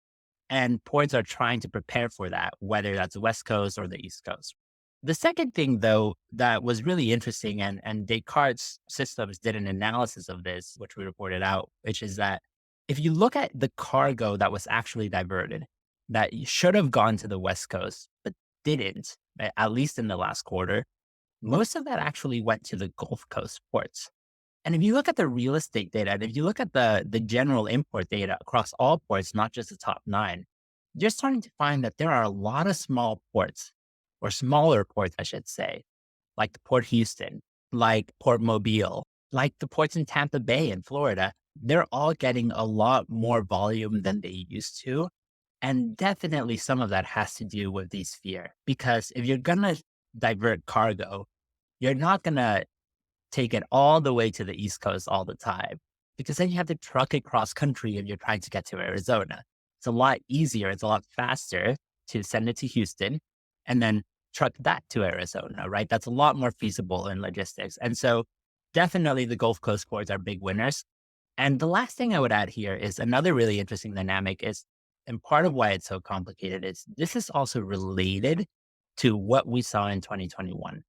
And ports are trying to prepare for that, whether that's the West Coast or the East Coast. The second thing, though, that was really interesting, and Descartes Systems did an analysis of this, which we reported out, which is that if you look at the cargo that was actually diverted, that should have gone to the West Coast, but didn't, at least in the last quarter, most of that actually went to the Gulf Coast ports. And if you look at the real estate data, and if you look at the general import data across all ports, not just the top 9, you're starting to find that there are a lot of small ports, or smaller ports, I should say, like the Port Houston, like Port Mobile, like the ports in Tampa Bay in Florida. They're all getting a lot more volume than they used to. And definitely some of that has to do with these fear, because if you're going to divert cargo, you're not going to take it all the way to the East Coast all the time, because then you have to truck it cross country if you're trying to get to Arizona. It's a lot easier. It's a lot faster to send it to Houston and then truck that to Arizona, right? That's a lot more feasible in logistics. And so definitely the Gulf Coast ports are big winners. And the last thing I would add here is another really interesting dynamic is, and part of why it's so complicated is this is also related to what we saw in 2021,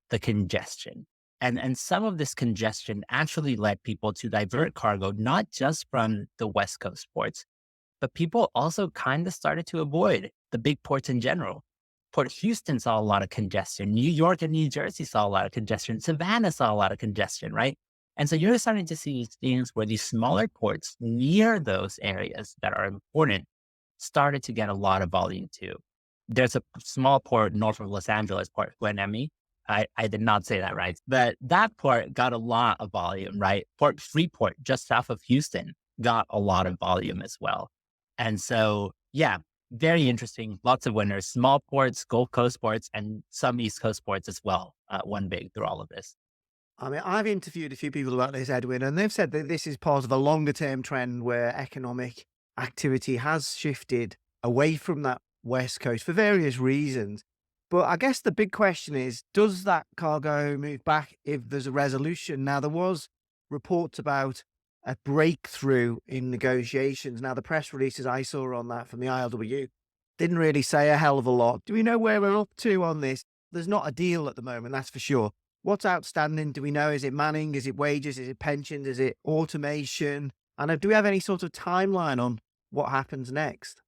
the congestion. And some of this congestion actually led people to divert cargo, not just from the West Coast ports, but people also kind of started to avoid the big ports in general. Port Houston saw a lot of congestion. New York and New Jersey saw a lot of congestion. Savannah saw a lot of congestion, right? And so you're starting to see things where these smaller ports near those areas that are important started to get a lot of volume too. There's a small port north of Los Angeles, Port Guanemi. I did not say that right, but that port got a lot of volume, right? Port Freeport, just south of Houston, got a lot of volume as well. And so, yeah, very interesting. Lots of winners, small ports, Gulf Coast ports, and some East Coast ports as well, one big through all of this. I mean, I've interviewed a few people about this, Edwin, and they've said that this is part of a longer term trend where economic activity has shifted away from that West Coast for various reasons. But I guess the big question is, does that cargo move back if there's a resolution? Now, there was reports about a breakthrough in negotiations. Now, the press releases I saw on that from the ILW didn't really say a hell of a lot. Do we know where we're up to on this? There's not a deal at the moment, that's for sure. What's outstanding? Do we know? Is it manning? Is it wages? Is it pensions? Is it automation? And do we have any sort of timeline on what happens next?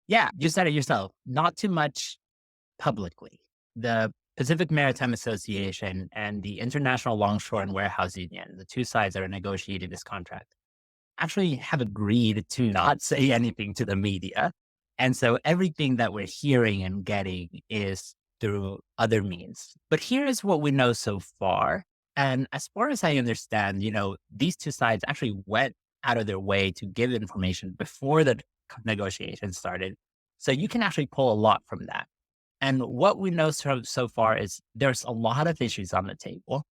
Yeah, you said it yourself. Not too much publicly. The Pacific Maritime Association and the International Longshore and Warehouse Union, the two sides that are negotiating this contract, actually have agreed to not say anything to the media. And so everything that we're hearing and getting is through other means. But here is what we know so far. And as far as I understand, these two sides actually went out of their way to give information before the negotiation started. So you can actually pull a lot from that. And what we know so far is there's a lot of issues on the table.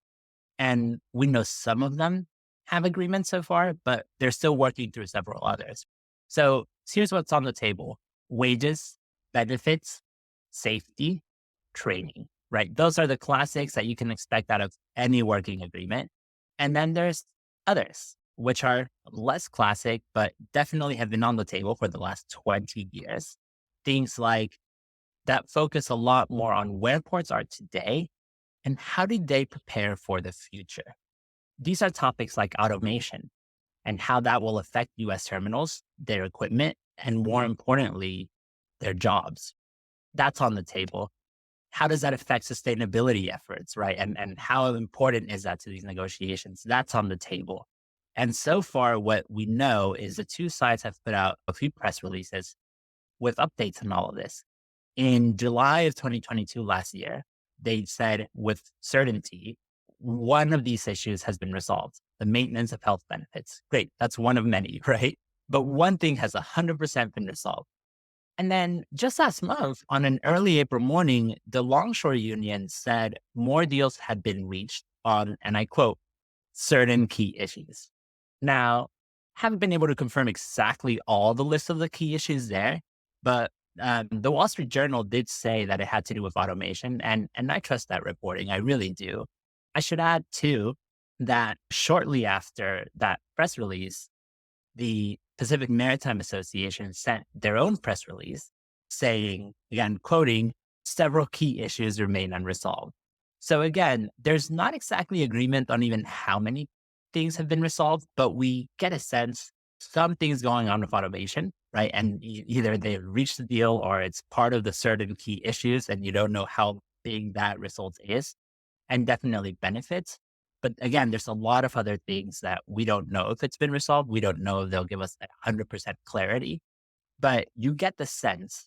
And we know some of them have agreements so far, but they're still working through several others. So here's what's on the table: wages, benefits, safety, training, right? Those are the classics that you can expect out of any working agreement. And then there's others, which are less classic, but definitely have been on the table for the last 20 years. Things like that focus a lot more on where ports are today and how did they prepare for the future. These are topics like automation and how that will affect US terminals, their equipment, and more importantly, their jobs. That's on the table. How does that affect sustainability efforts, right? And how important is that to these negotiations? That's on the table. And so far, what we know is the two sides have put out a few press releases with updates on all of this. In July of 2022, last year, they said with certainty, one of these issues has been resolved: the maintenance of health benefits. Great. That's one of many, right? But one thing has 100% been resolved. And then just last month, on an early April morning, the Longshore Union said more deals had been reached on, and I quote, certain key issues. Now, haven't been able to confirm exactly all the list of the key issues there, but the Wall Street Journal did say that it had to do with automation, and I trust that reporting. I really do. I should add, too, that shortly after that press release, the Pacific Maritime Association sent their own press release saying, again, quoting, several key issues remain unresolved. So again, there's not exactly agreement on even how many things have been resolved, but we get a sense something's going on with automation, right? And either they've reached the deal or it's part of the certain key issues and you don't know how big that result is, and definitely benefits. But again, there's a lot of other things that we don't know if it's been resolved. We don't know if they'll give us 100% clarity, but you get the sense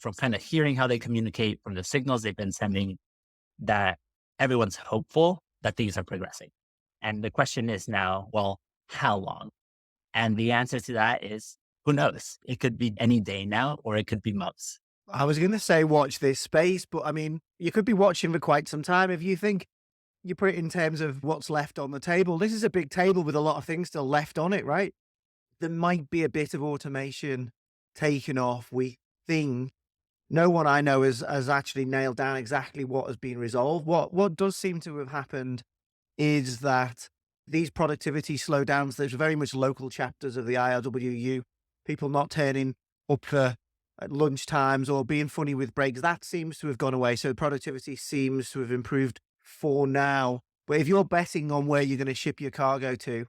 from kind of hearing how they communicate, from the signals they've been sending, that everyone's hopeful that things are progressing. And the question is now, well, how long? And the answer to that is, who knows? It could be any day now, or it could be months. I was going to say watch this space, but I mean, you could be watching for quite some time. If you think you put it in terms of what's left on the table, this is a big table with a lot of things still left on it, right? There might be a bit of automation taken off. We think no one I know has actually nailed down exactly what has been resolved. What does seem to have happened is that these productivity slowdowns, there's very much local chapters of the ILWU, people not turning up for at lunch times or being funny with breaks, that seems to have gone away. So productivity seems to have improved for now. But if you're betting on where you're going to ship your cargo to,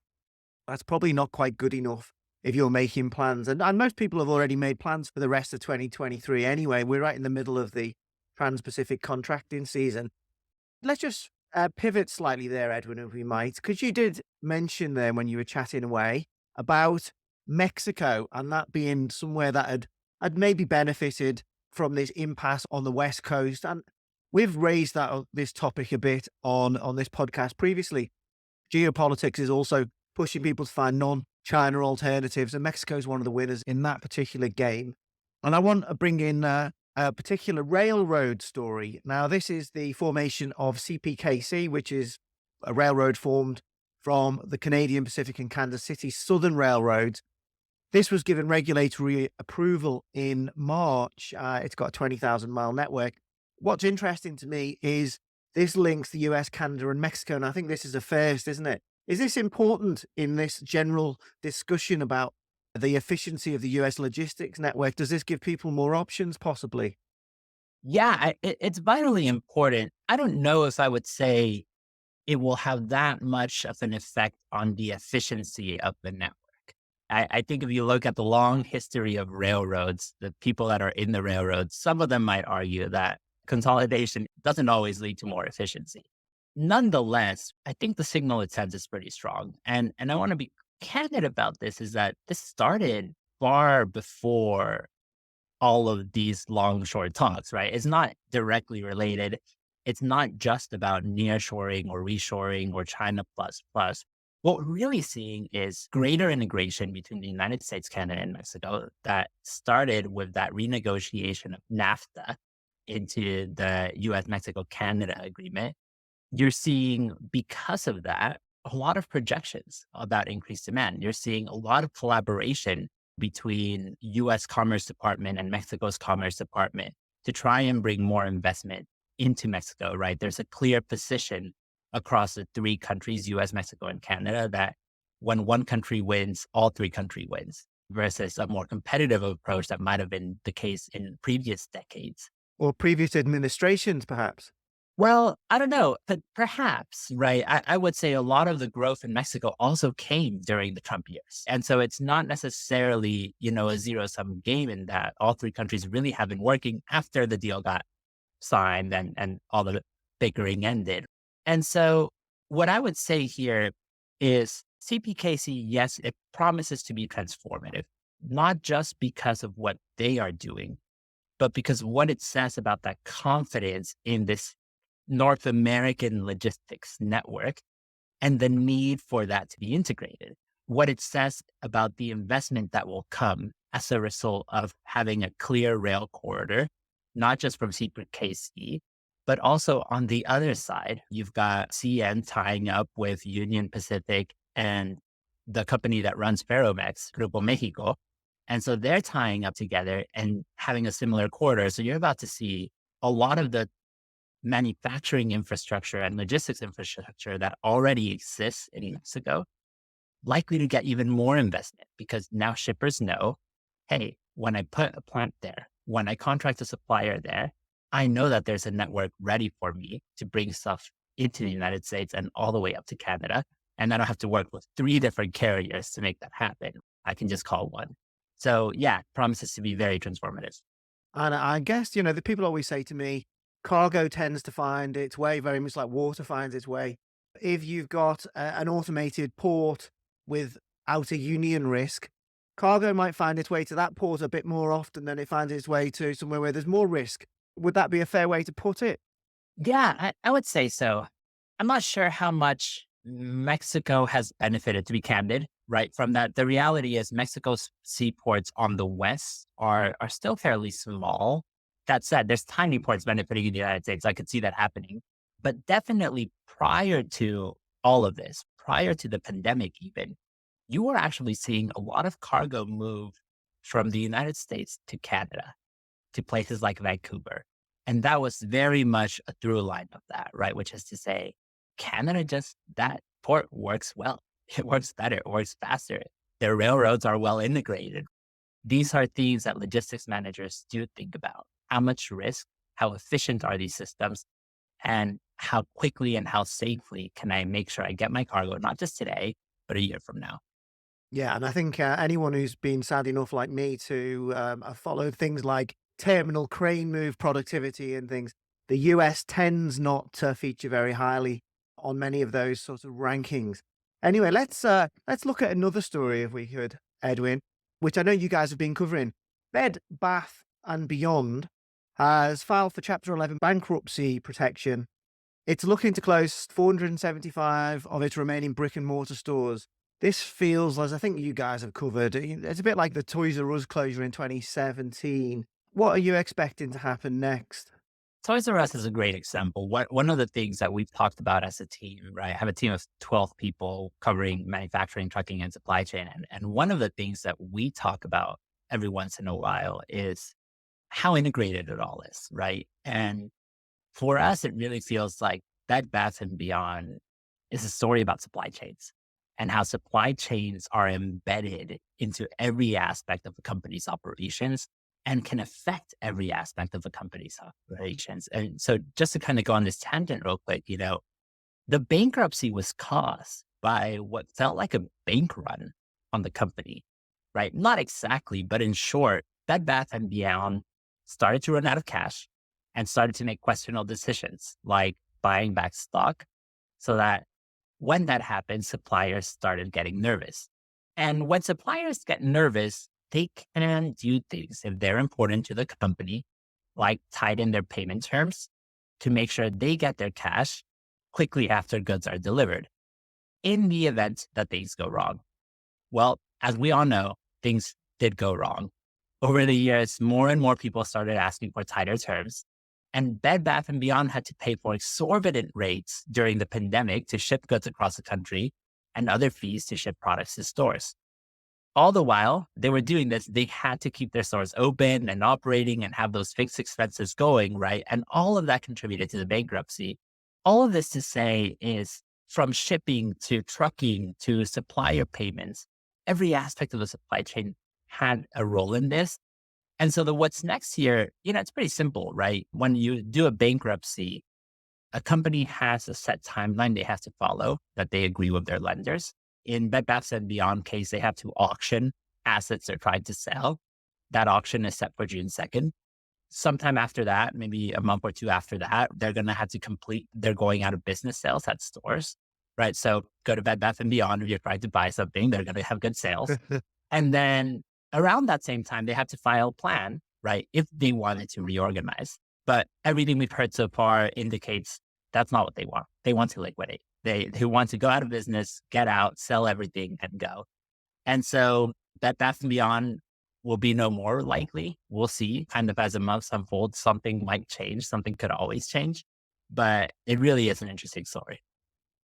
that's probably not quite good enough if you're making plans. And most people have already made plans for the rest of 2023 anyway. We're right in the middle of the Trans-Pacific contracting season. Let's just pivot slightly there, Edwin, if we might, because you did mention there when you were chatting away about Mexico and that being somewhere that had maybe benefited from this impasse on the West Coast. And we've raised this topic a bit on this podcast previously. Geopolitics is also pushing people to find non-China alternatives, and Mexico is one of the winners in that particular game. And I want to bring in a particular railroad story. Now, this is the formation of CPKC, which is a railroad formed from the Canadian Pacific and Kansas City Southern Railroads. This was given regulatory approval in March. It's got a 20,000-mile network. What's interesting to me is this links the US, Canada, and Mexico, and I think this is a first, isn't it? Is this important in this general discussion about the efficiency of the US logistics network? Does this give people more options, possibly? Yeah, it's vitally important. I don't know if I would say it will have that much of an effect on the efficiency of the network. I think if you look at the long history of railroads, the people that are in the railroads, some of them might argue that consolidation doesn't always lead to more efficiency. Nonetheless, I think the signal it sends is pretty strong. And I want to be candid about this, is that this started far before all of these long, short talks, right? It's not directly related. it's not just about nearshoring or reshoring or China plus plus. What we're really seeing is greater integration between the United States, Canada, and Mexico that started with that renegotiation of NAFTA into the US Mexico Canada agreement. You're seeing, because of that, a lot of projections about increased demand. You're seeing a lot of collaboration between US Commerce Department and Mexico's Commerce Department to try and bring more investment into Mexico, right? There's a clear position across the three countries, US, Mexico, and Canada, that when one country wins, all three countries wins, versus a more competitive approach that might have been the case in previous decades. Or previous administrations, perhaps. Well, I don't know, but perhaps, right? I would say a lot of the growth in Mexico also came during the Trump years. And so it's not necessarily, a zero-sum game in that all three countries really have been working after the deal got signed and all the bickering ended. And so what I would say here is CPKC, yes, it promises to be transformative, not just because of what they are doing, but because what it says about that confidence in this North American logistics network and the need for that to be integrated. What it says about the investment that will come as a result of having a clear rail corridor, not just from CPKC, but also on the other side, you've got CN tying up with Union Pacific and the company that runs Ferromex, Grupo Mexico. And so they're tying up together and having a similar corridor. So you're about to see a lot of the manufacturing infrastructure and logistics infrastructure that already exists in Mexico likely to get even more investment, because now shippers know, hey, when I put a plant there, when I contract a supplier there, I know that there's a network ready for me to bring stuff into the United States and all the way up to Canada. And I don't have to work with 3 different carriers to make that happen. I can just call one. So yeah, promises to be very transformative. And I guess, the people always say to me, cargo tends to find its way very much like water finds its way. If you've got an automated port without a union risk, cargo might find its way to that port a bit more often than it finds its way to somewhere where there's more risk. Would that be a fair way to put it? Yeah, I would say so. I'm not sure how much Mexico has benefited, to be candid, right? From that. The reality is Mexico's seaports on the west are still fairly small. That said, there's tiny ports benefiting in the United States. I could see that happening. But definitely prior to all of this, prior to the pandemic even, you were actually seeing a lot of cargo move from the United States to Canada, to places like Vancouver. And that was very much a through line of that, right? Which is to say, Canada that port works well. It works better, it works faster. Their railroads are well integrated. These are things that logistics managers do think about. How much risk, how efficient are these systems, and how quickly and how safely can I make sure I get my cargo, not just today, but a year from now. Yeah, and I think anyone who's been sad enough like me to have followed things like terminal crane move productivity and things, the US tends not to feature very highly on many of those sort of rankings. Anyway, let's look at another story if we could, Edwin, which I know you guys have been covering. Bed Bath & Beyond has filed for Chapter 11 bankruptcy protection. It's looking to close 475 of its remaining brick and mortar stores. This feels, as I think you guys have covered, it's a bit like the Toys R Us closure in 2017. What are you expecting to happen next? Toys R Us is a great example. One of the things that we've talked about as a team, right? I have a team of 12 people covering manufacturing, trucking, and supply chain. And one of the things that we talk about every once in a while is how integrated it all is, right? And for us, it really feels like Bed Bath & Beyond is a story about supply chains and how supply chains are embedded into every aspect of the company's operations and can affect every aspect of the company's operations. And so just to kind of go on this tangent real quick, the bankruptcy was caused by what felt like a bank run on the company, right? Not exactly, but in short, Bed Bath & Beyond started to run out of cash and started to make questionable decisions like buying back stock, so that when that happened, suppliers started getting nervous. And when suppliers get nervous, they can do things if they're important to the company, like tighten their payment terms to make sure they get their cash quickly after goods are delivered in the event that things go wrong. Well, as we all know, things did go wrong. Over the years, more and more people started asking for tighter terms, and Bed Bath & Beyond had to pay for exorbitant rates during the pandemic to ship goods across the country and other fees to ship products to stores. All the while they were doing this, they had to keep their stores open and operating and have those fixed expenses going, right? And all of that contributed to the bankruptcy. All of this to say is from shipping to trucking to supplier payments, every aspect of the supply chain had a role in this. And so what's next here, it's pretty simple, right? When you do a bankruptcy, a company has a set timeline they have to follow that they agree with their lenders. In Bed Bath & Beyond case, they have to auction assets they're trying to sell. That auction is set for June 2nd. Sometime after that, maybe a month or two after that, they're going to have to complete their going out of business sales at stores, right? So go to Bed Bath & Beyond. If you're trying to buy something, they're going to have good sales. And then around that same time, they have to file a plan, right? If they wanted to reorganize. But everything we've heard so far indicates that's not what they want. They want to liquidate. They want to go out of business, get out, sell everything, and go. And so Bed Bath & Beyond will be no more likely. We'll see. Kind of as the months unfold, something might change. Something could always change. But it really is an interesting story.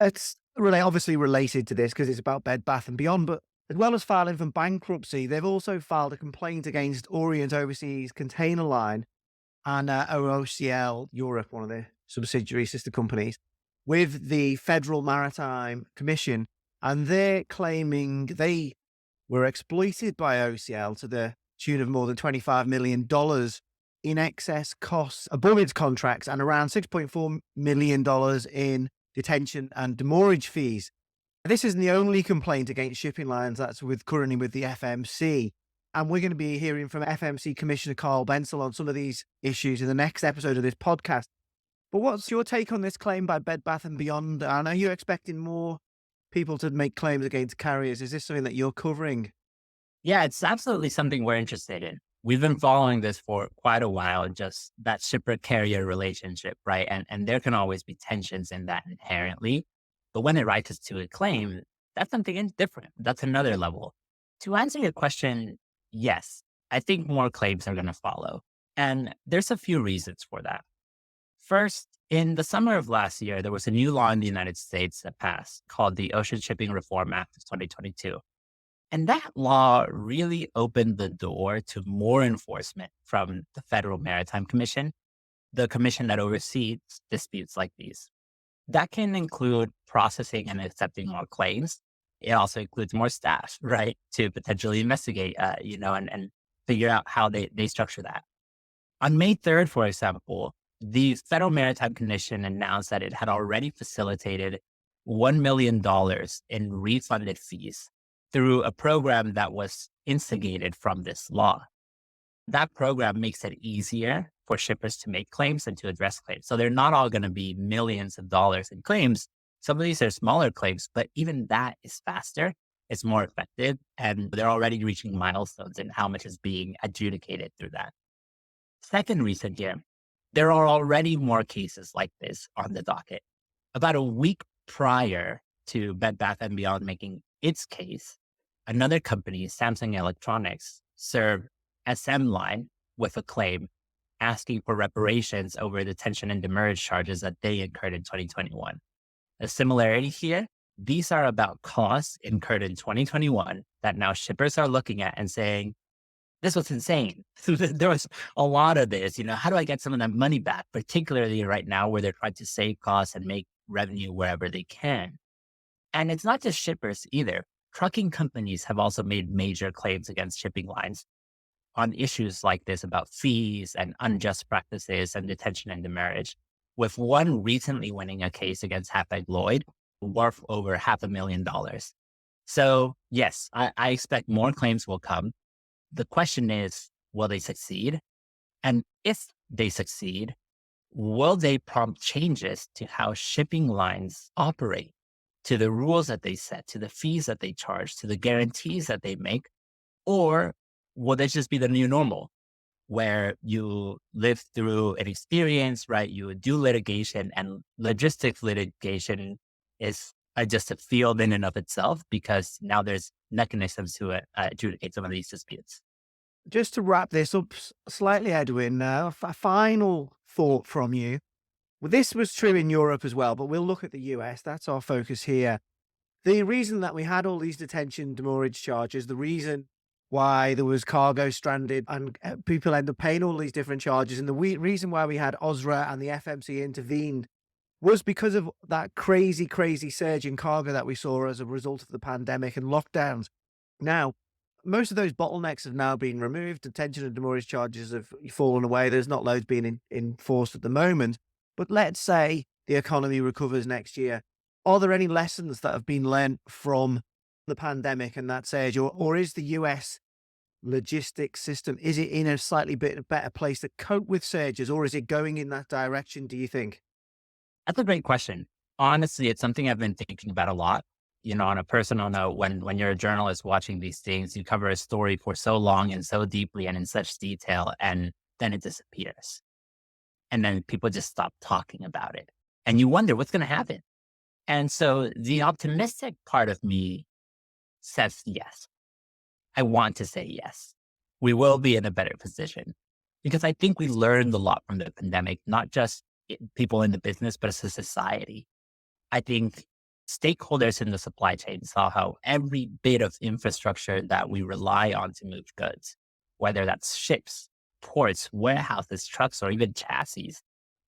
It's really obviously related to this because it's about Bed Bath & Beyond, but as well as filing for bankruptcy, they've also filed a complaint against Orient Overseas Container Line and OOCL Europe, one of their subsidiary sister companies, with the Federal Maritime Commission, and they're claiming they were exploited by OCL to the tune of more than $25 million in excess costs above its contracts and around $6.4 million in detention and demurrage fees. This isn't the only complaint against shipping lines that's currently with the FMC. And we're going to be hearing from FMC Commissioner Carl Bensel on some of these issues in the next episode of this podcast. But what's your take on this claim by Bed Bath & Beyond? And are you expecting more people to make claims against carriers? Is this something that you're covering? Yeah, it's absolutely something we're interested in. We've been following this for quite a while, just that shipper-carrier relationship, right? And there can always be tensions in that inherently. But when it rises to a claim, that's something different. That's another level. To answer your question, yes, I think more claims are going to follow. And there's a few reasons for that. First, in the summer of last year, there was a new law in the United States that passed called the Ocean Shipping Reform Act of 2022. And that law really opened the door to more enforcement from the Federal Maritime Commission, the commission that oversees disputes like these. That can include processing and accepting more claims. It also includes more staff, right, to potentially investigate, and figure out how they structure that. On May 3rd, for example, the Federal Maritime Commission announced that it had already facilitated $1 million in refunded fees through a program that was instigated from this law. That program makes it easier for shippers to make claims and to address claims. So they're not all going to be millions of dollars in claims. Some of these are smaller claims, but even that is faster, it's more effective, and they're already reaching milestones in how much is being adjudicated through that. Second reason here, there are already more cases like this on the docket. About a week prior to Bed Bath & Beyond making its case, another company, Samsung Electronics, served SM Line with a claim asking for reparations over detention and demurrage charges that they incurred in 2021. A similarity here, these are about costs incurred in 2021 that now shippers are looking at and saying, this was insane. There was a lot of this, how do I get some of that money back, particularly right now where they're trying to save costs and make revenue wherever they can. And it's not just shippers either. Trucking companies have also made major claims against shipping lines on issues like this about fees and unjust practices and detention and demurrage, with one recently winning a case against Hapag-Lloyd worth over $500,000. So yes, I expect more claims will come. The question is, will they succeed? And if they succeed, will they prompt changes to how shipping lines operate, to the rules that they set, to the fees that they charge, to the guarantees that they make? Or will this just be the new normal? where you live through an experience, right? You do litigation, and logistics litigation is just a field in and of itself, because now there's mechanisms to adjudicate some of these disputes. Just to wrap this up slightly, Edwin, a final thought from you. Well, this was true in Europe as well, but we'll look at the US. That's our focus here. The reason that we had all these detention demurrage charges, the reason why there was cargo stranded and people end up paying all these different charges, and the reason why we had OSRA and the FMC intervened was because of that crazy, crazy surge in cargo that we saw as a result of the pandemic and lockdowns. Now, most of those bottlenecks have now been removed. Detention and demurrage charges have fallen away. There's not loads being enforced at the moment. But let's say the economy recovers next year. Are there any lessons that have been learned from the pandemic and that surge? Or is the US logistics system, is it in a slightly better place to cope with surges, or is it going in that direction, do you think? That's a great question. Honestly, it's something I've been thinking about a lot. On a personal note, when you're a journalist watching these things, you cover a story for so long and so deeply and in such detail, and then it disappears. And then people just stop talking about it. And you wonder what's going to happen. And so the optimistic part of me says yes. I want to say yes. We will be in a better position, because I think we learned a lot from the pandemic, not just people in the business, but as a society. I think stakeholders in the supply chain saw how every bit of infrastructure that we rely on to move goods, whether that's ships, ports, warehouses, trucks, or even chassis,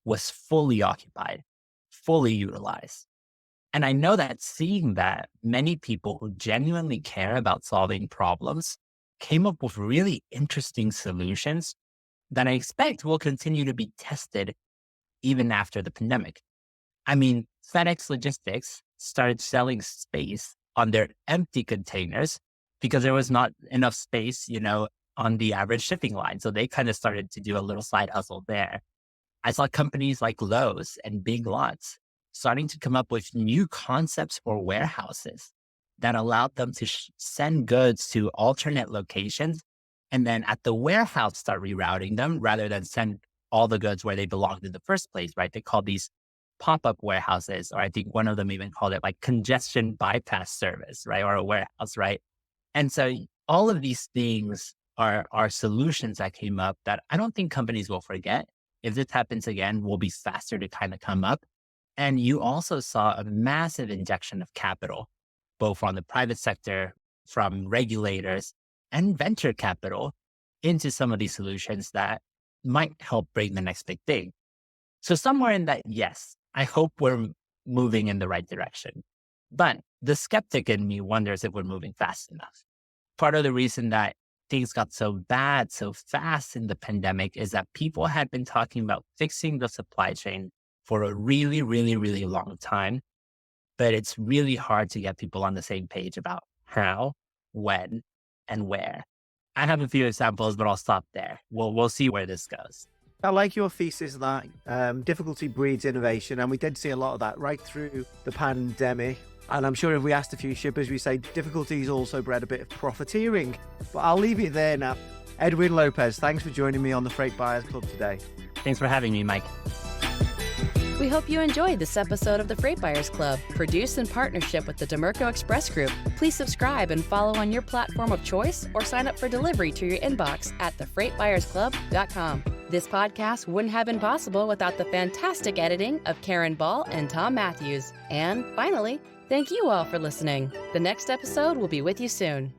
was fully occupied, fully utilized. And I know that seeing that, many people who genuinely care about solving problems came up with really interesting solutions that I expect will continue to be tested even after the pandemic. I mean, FedEx Logistics started selling space on their empty containers because there was not enough space, on the average shipping line. So they kind of started to do a little side hustle there. I saw companies like Lowe's and Big Lots starting to come up with new concepts for warehouses that allowed them to send goods to alternate locations, and then at the warehouse start rerouting them rather than send all the goods where they belonged in the first place, right? They call these pop-up warehouses, or I think one of them even called it like congestion bypass service, right? Or a warehouse, right? And so all of these things are solutions that came up that I don't think companies will forget. If this happens again, we'll be faster to kind of come up. And you also saw a massive injection of capital, both on the private sector, from regulators and venture capital, into some of these solutions that might help bring the next big thing. So somewhere in that, yes, I hope we're moving in the right direction. But the skeptic in me wonders if we're moving fast enough. Part of the reason that things got so bad so fast in the pandemic is that people had been talking about fixing the supply chain for a really, really, really long time. But it's really hard to get people on the same page about how, when, and where. I have a few examples, but I'll stop there. We'll see where this goes. I like your thesis that difficulty breeds innovation, and we did see a lot of that right through the pandemic. And I'm sure if we asked a few shippers, we say difficulties also bred a bit of profiteering. But I'll leave it there now. Edwin Lopez, thanks for joining me on the Freight Buyers Club today. Thanks for having me, Mike. We hope you enjoyed this episode of the Freight Buyers Club, produced in partnership with the Demerco Express Group. Please subscribe and follow on your platform of choice, or sign up for delivery to your inbox at thefreightbuyersclub.com. This podcast wouldn't have been possible without the fantastic editing of Karen Ball and Tom Matthews. And finally, thank you all for listening. The next episode will be with you soon.